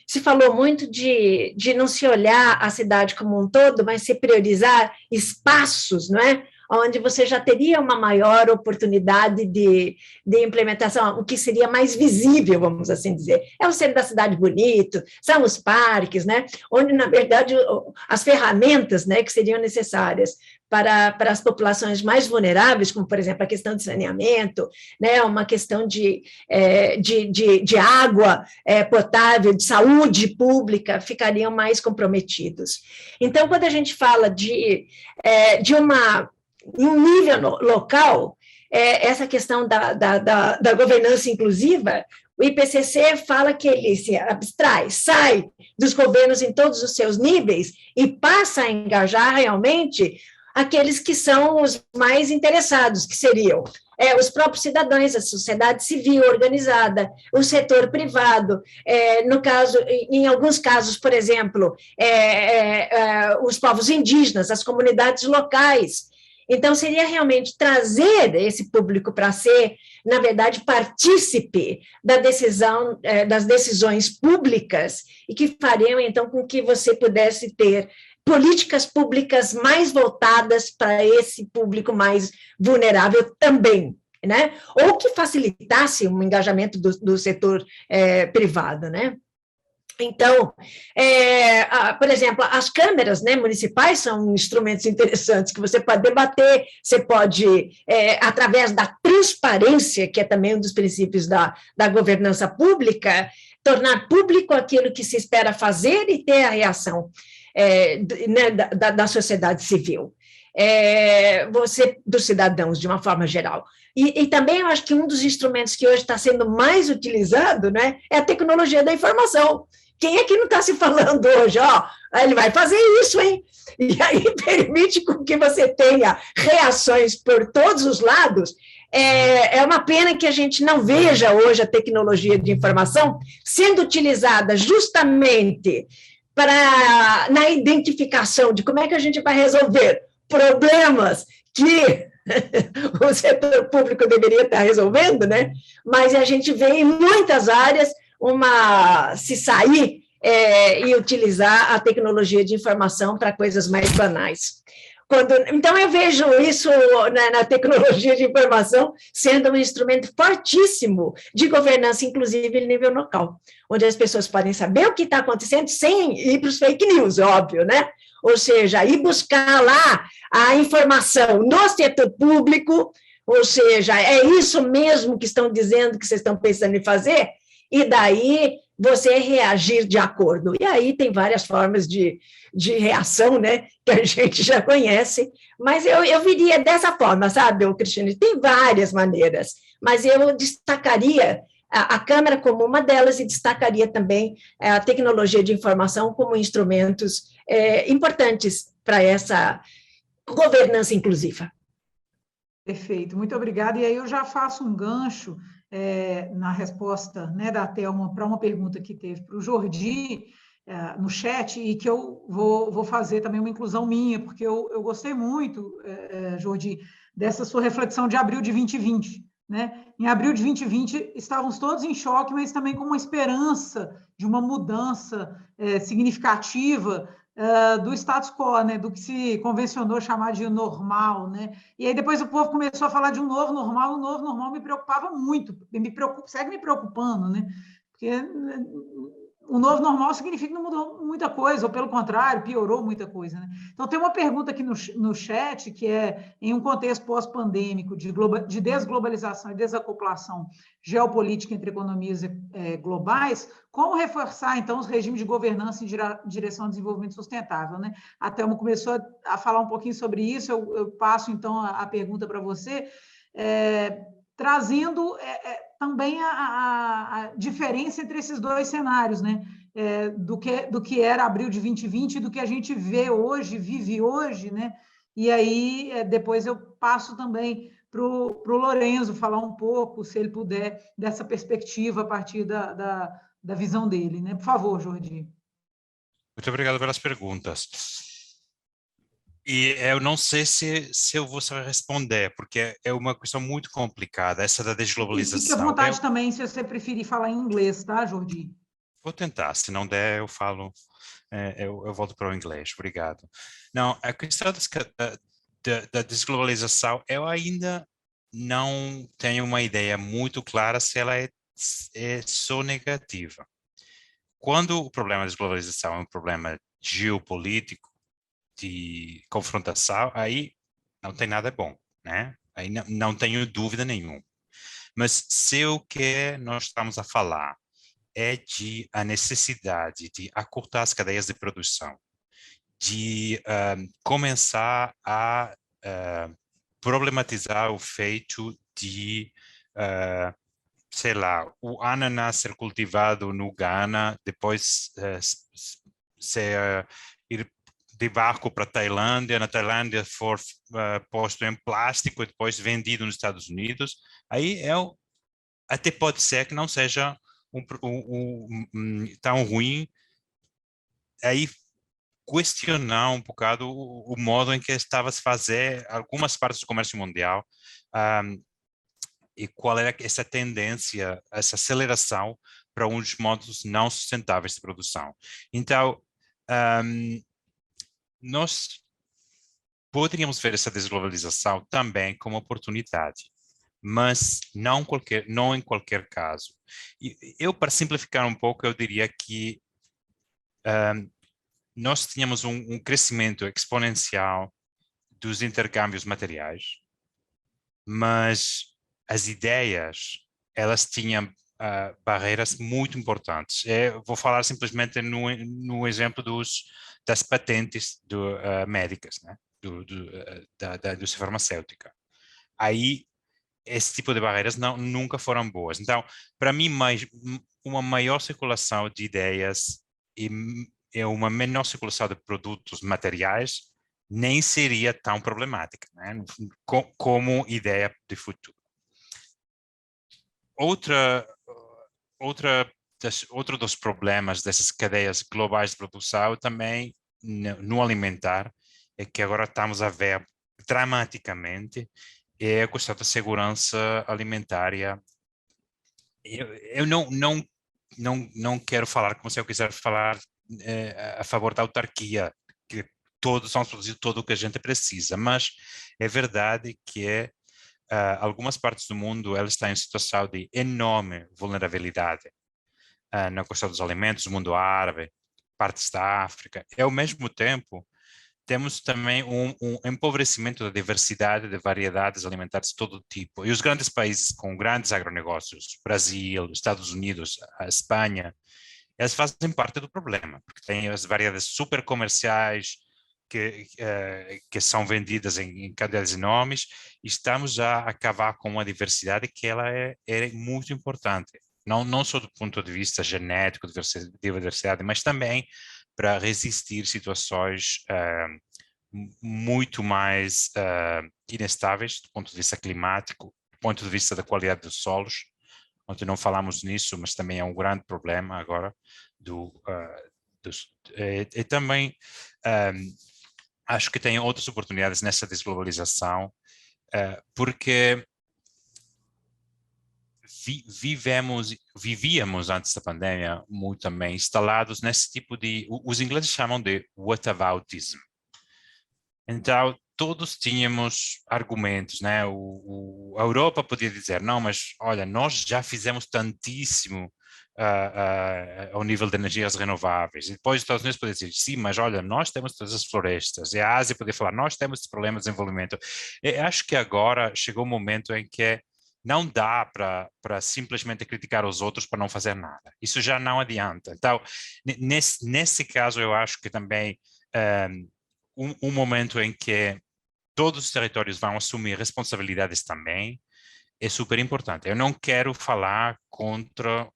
se falou muito de não se olhar a cidade como um todo, mas se priorizar espaços, não é? Onde você já teria uma maior oportunidade de implementação, o que seria mais visível, vamos assim dizer. É o centro da cidade bonito, são os parques, né? Onde, na verdade, as ferramentas, né, que seriam necessárias para as populações mais vulneráveis, como, por exemplo, a questão de saneamento, né, uma questão de água potável, de saúde pública, ficariam mais comprometidos. Então, quando a gente fala de um nível local, essa questão da governança inclusiva, o IPCC fala que ele se abstrai, sai dos governos em todos os seus níveis e passa a engajar realmente aqueles que são os mais interessados, que seriam os próprios cidadãos, a sociedade civil organizada, o setor privado, em alguns casos, por exemplo, os povos indígenas, as comunidades locais. Então, seria realmente trazer esse público para ser, na verdade, partícipe das decisões públicas e que fariam, então, com que você pudesse ter políticas públicas mais voltadas para esse público mais vulnerável também, né? Ou que facilitasse o engajamento do setor privado, né? Então, por exemplo, as câmeras, né, municipais são instrumentos interessantes que você pode debater, você pode, através da transparência, que é também um dos princípios da governança pública, tornar público aquilo que se espera fazer e ter a reação né, da sociedade civil, dos cidadãos, de uma forma geral. E também eu acho que um dos instrumentos que hoje está sendo mais utilizado, né, é a tecnologia da informação. Quem é que não está se falando hoje? Ele vai fazer isso, hein? E aí permite que você tenha reações por todos os lados. É uma pena que a gente não veja hoje a tecnologia de informação sendo utilizada justamente na identificação de como é que a gente vai resolver problemas que o setor público deveria estar resolvendo, né? Mas a gente vê em muitas áreas se sair e utilizar a tecnologia de informação para coisas mais banais. Então, eu vejo isso na tecnologia de informação sendo um instrumento fortíssimo de governança, inclusive em nível local, onde as pessoas podem saber o que está acontecendo sem ir para os fake news, óbvio, né? Ou seja, ir buscar lá a informação no setor público, ou seja, é isso mesmo que estão dizendo que vocês estão pensando em fazer? E daí você reagir de acordo. E aí tem várias formas de reação, né, que a gente já conhece, mas eu viria dessa forma, sabe, Cristiane? Tem várias maneiras, mas eu destacaria a Câmara como uma delas e destacaria também a tecnologia de informação como instrumentos importantes para essa governança inclusiva. Perfeito, muito obrigada. E aí eu já faço um gancho na resposta, né, da Thelma para uma pergunta que teve para o Jordi, no chat, e que eu vou fazer também uma inclusão minha, porque eu gostei muito, Jordi, dessa sua reflexão de abril de 2020. Né? Em abril de 2020, estávamos todos em choque, mas também com uma esperança de uma mudança significativa do status quo, né? Do que se convencionou chamar de normal. Né? E aí depois o povo começou a falar de um novo normal. O novo normal me preocupava muito, segue me preocupando, né? Porque o novo normal significa que não mudou muita coisa, ou pelo contrário, piorou muita coisa. Né? Então, tem uma pergunta aqui no chat, que é, em um contexto pós-pandêmico de desglobalização e desacoplação geopolítica entre economias globais, como reforçar, então, os regimes de governança em direção ao desenvolvimento sustentável? Né? A Thelma começou a falar um pouquinho sobre isso, eu passo, então, a pergunta para você, trazendo também a diferença entre esses dois cenários, né? Do que era abril de 2020 e do que a gente vê hoje, vive hoje, né? E aí, depois eu passo também para o Lorenzo falar um pouco, se ele puder, dessa perspectiva a partir da visão dele, né? Por favor, Jordi. Muito obrigado pelas perguntas. E eu não sei se eu vou saber responder, porque é uma questão muito complicada, essa da desglobalização. Fique à vontade também, se você preferir falar em inglês, tá, Jordi? Vou tentar, se não der, eu falo, eu volto para o inglês. Obrigado. Não, a questão da desglobalização, eu ainda não tenho uma ideia muito clara se ela é só negativa. Quando o problema da desglobalização é um problema geopolítico, de confrontação, aí não tem nada bom, né? Aí não tenho dúvida nenhuma. Mas se o que nós estamos a falar é de a necessidade de acortar as cadeias de produção, de começar a problematizar o feito de, sei lá, o ananás ser cultivado no Ghana, depois ir de barco para a Tailândia, na Tailândia for posto em plástico e depois vendido nos Estados Unidos, aí até pode ser que não seja tão ruim, aí questionar um bocado o modo em que estava a se fazer algumas partes do comércio mundial e qual era essa tendência, essa aceleração para uns modos não sustentáveis de produção. Então, nós poderíamos ver essa desglobalização também como oportunidade, mas não em qualquer caso. Eu, para simplificar um pouco, eu diria que nós tínhamos um crescimento exponencial dos intercâmbios materiais, mas as ideias, elas tinham barreiras muito importantes. Eu vou falar simplesmente no exemplo das patentes médicas, né? Da indústria farmacêutica. Aí, esse tipo de barreiras nunca foram boas. Então, para mim, uma maior circulação de ideias e uma menor circulação de produtos materiais nem seria tão problemática, né? Como ideia de futuro. Outro dos problemas dessas cadeias globais de produção também no alimentar é que agora estamos a ver dramaticamente é a questão da segurança alimentária. Eu não quero falar como se eu quiser falar a favor da autarquia, que todos vamos produzir tudo o que a gente precisa, mas é verdade que algumas partes do mundo elas estão em situação de enorme vulnerabilidade na questão dos alimentos, o mundo árabe, partes da África. E, ao mesmo tempo, temos também um empobrecimento da diversidade de variedades alimentares de todo tipo. E os grandes países com grandes agronegócios, Brasil, Estados Unidos, a Espanha, elas fazem parte do problema, porque têm as variedades super comerciais que são vendidas em quantidades enormes, e estamos a acabar com uma diversidade que ela é muito importante. Não só do ponto de vista genético, de diversidade, mas também para resistir situações muito mais inestáveis do ponto de vista climático, do ponto de vista da qualidade dos solos. Ontem não falamos nisso, mas também é um grande problema agora E também acho que tem outras oportunidades nessa desglobalização, porque vivíamos antes da pandemia muito também instalados nesse tipo de, os ingleses chamam de whataboutism. Então, todos tínhamos argumentos, né? A Europa podia dizer, não, mas olha, nós já fizemos tantíssimo ao nível de energias renováveis. E depois os Estados Unidos podem dizer, sim, mas olha, nós temos todas as florestas. E a Ásia podia falar, nós temos esse problema de desenvolvimento. Eu acho que agora chegou o momento em que não dá para simplesmente criticar os outros para não fazer nada. Isso já não adianta. Então, nesse caso, eu acho que também um momento em que todos os territórios vão assumir responsabilidades também é super importante. Eu não quero falar contra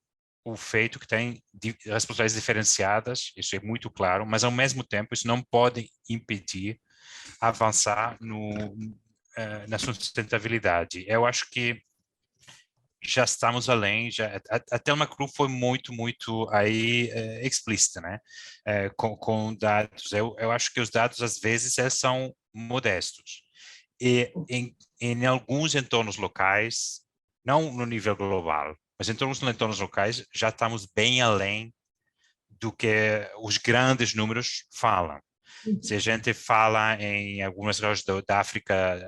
o feito que tem responsabilidades diferenciadas, isso é muito claro, mas ao mesmo tempo isso não pode impedir avançar na sustentabilidade. Eu acho que já estamos além, a Thelma Cruz foi muito aí explícita, né? Com dados. Eu acho que os dados às vezes eles são modestos e em alguns entornos locais, não no nível global, mas em alguns entornos locais já estamos bem além do que os grandes números falam. Se a gente fala em algumas regiões da África,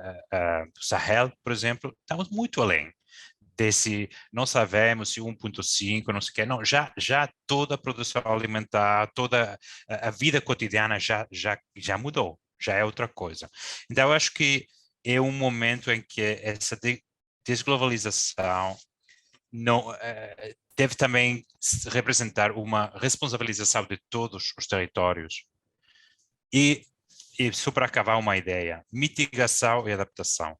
do Sahel, por exemplo, estamos muito além desse, não sabemos se 1,5, não sei o quê, não, já toda a produção alimentar, toda a vida cotidiana já mudou, já é outra coisa. Então, eu acho que é um momento em que essa desglobalização deve também representar uma responsabilização de todos os territórios. E só para acabar uma ideia, mitigação e adaptação.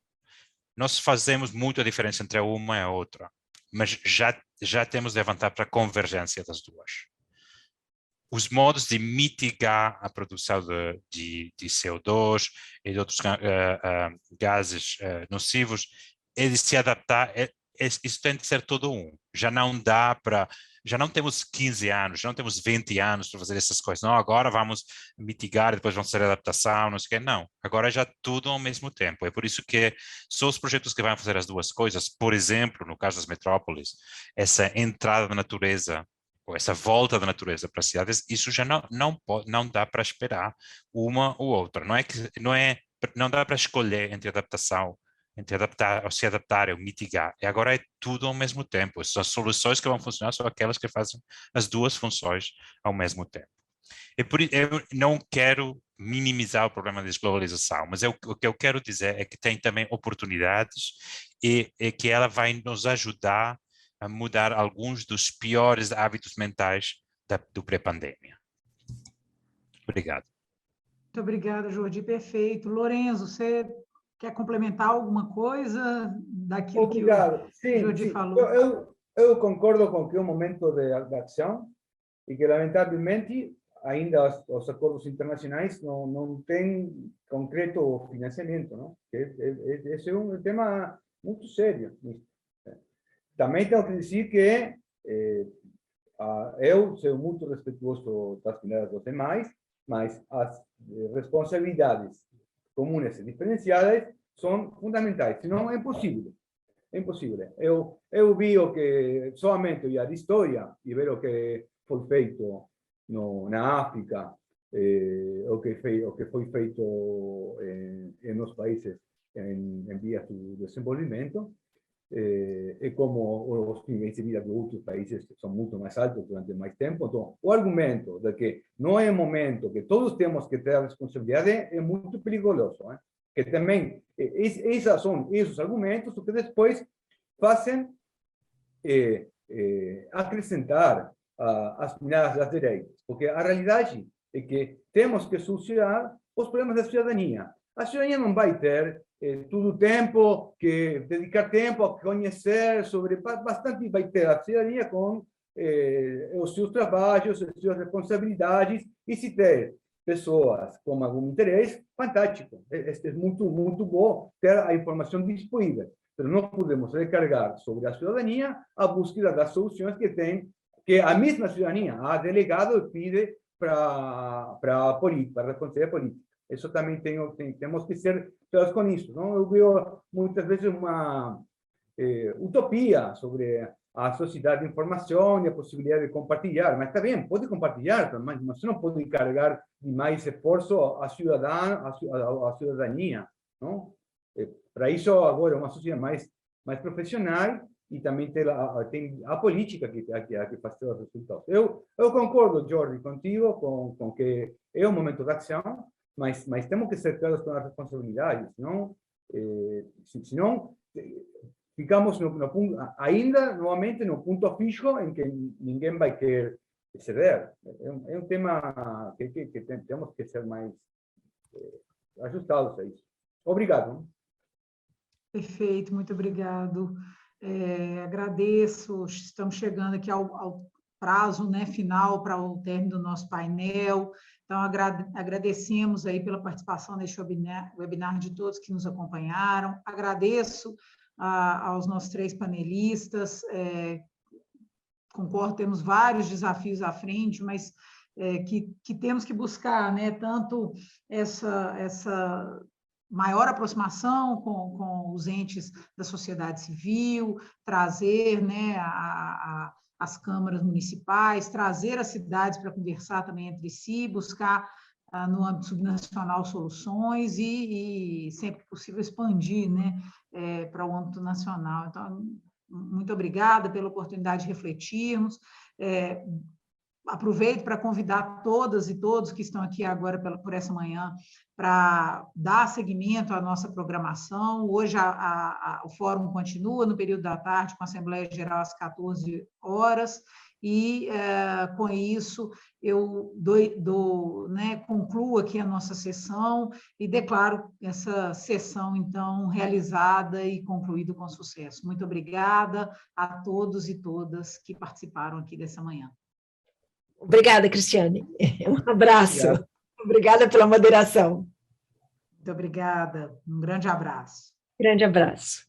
Nós fazemos muito a diferença entre uma e a outra, mas já temos de levantar para a convergência das duas. Os modos de mitigar a produção de CO2 e de outros gases nocivos é de se adaptar, isso tem de ser todo um. Já não dá para... Já não temos 15 anos, já não temos 20 anos para fazer essas coisas. Não, agora vamos mitigar, depois vamos fazer adaptação, não sei o quê. Não, agora já tudo ao mesmo tempo. É por isso que são os projetos que vão fazer as duas coisas. Por exemplo, no caso das metrópoles, essa entrada da natureza, ou essa volta da natureza para as cidades, isso já não dá para esperar uma ou outra. Não dá para escolher entre adaptação, entre adaptar, ou se adaptar ou mitigar. E agora é tudo ao mesmo tempo. As soluções que vão funcionar são aquelas que fazem as duas funções ao mesmo tempo. Eu não quero minimizar o problema da desglobalização, mas o que eu quero dizer é que tem também oportunidades e que ela vai nos ajudar a mudar alguns dos piores hábitos mentais do pré-pandemia. Obrigado. Muito obrigada, Jordi. Perfeito. Lorenzo, você quer complementar alguma coisa daquilo que o Jordi falou? Eu concordo com que é um momento de ação e que, lamentavelmente, ainda os acordos internacionais não têm concreto financiamento, não? Esse é um tema muito sério. Também tenho que dizer que eu sou muito respeituoso das opiniões dos demais, mas as responsabilidades comunes e diferenciadas são fundamentais, senão é impossível. É impossível. Eu vi o que somente olhar a história e ver o que foi feito na África, o que foi feito nos países em vias de desenvolvimento, e como os níveis de vida de outros países são muito mais altos durante mais tempo. Então, o argumento de que não é momento que todos temos que ter a responsabilidade é muito perigoso, né? Que também, esses são esses argumentos que depois fazem acrescentar as miradas das direitas, porque a realidade é que temos que solucionar os problemas da cidadania. A cidadania não vai ter todo o tempo que dedicar tempo a conhecer sobre bastante, vai ter a cidadania com os seus trabalhos, as suas responsabilidades, e se ter pessoas com algum interesse, fantástico. É muito bom ter a informação disponível, mas não podemos recarregar sobre a cidadania a busca das soluções que a mesma cidadania, a delegado, pede para responder a política. Isso também temos que ser claros com isso. Não? Eu vejo muitas vezes uma utopia sobre a sociedade de informação e a possibilidade de compartilhar, mas está bem, pode compartilhar, mas você não pode encarregar de mais esforço à cidadania. Não? Para isso, agora, uma sociedade mais profissional e também tem a política que faz os resultados. Eu concordo, Jorge, contigo, com que é um momento de ação, mas temos que ser claros com as responsabilidades, senão ficamos ainda novamente no ponto fixo em que ninguém vai querer ceder. É um tema que temos que ser mais ajustados a isso. Obrigado. Perfeito, muito obrigado. Agradeço, estamos chegando aqui ao prazo, né, final para o término do nosso painel. Então, agradecemos aí pela participação neste webinar de todos que nos acompanharam. Agradeço aos nossos 3 panelistas. Concordo, temos vários desafios à frente, mas que temos que buscar, né, tanto essa maior aproximação com os entes da sociedade civil, trazer, né, as câmaras municipais, trazer as cidades para conversar também entre si, buscar no âmbito subnacional soluções e sempre que possível expandir, né, para o âmbito nacional. Então, muito obrigada pela oportunidade de refletirmos. Aproveito para convidar todas e todos que estão aqui agora por essa manhã para dar seguimento à nossa programação. Hoje o fórum continua no período da tarde com a Assembleia Geral às 14 horas e, com isso, eu concluo aqui a nossa sessão e declaro essa sessão, então, realizada e concluída com sucesso. Muito obrigada a todos e todas que participaram aqui dessa manhã. Obrigada, Cristiane. Um abraço. Obrigada pela moderação. Muito obrigada. Um grande abraço. Grande abraço.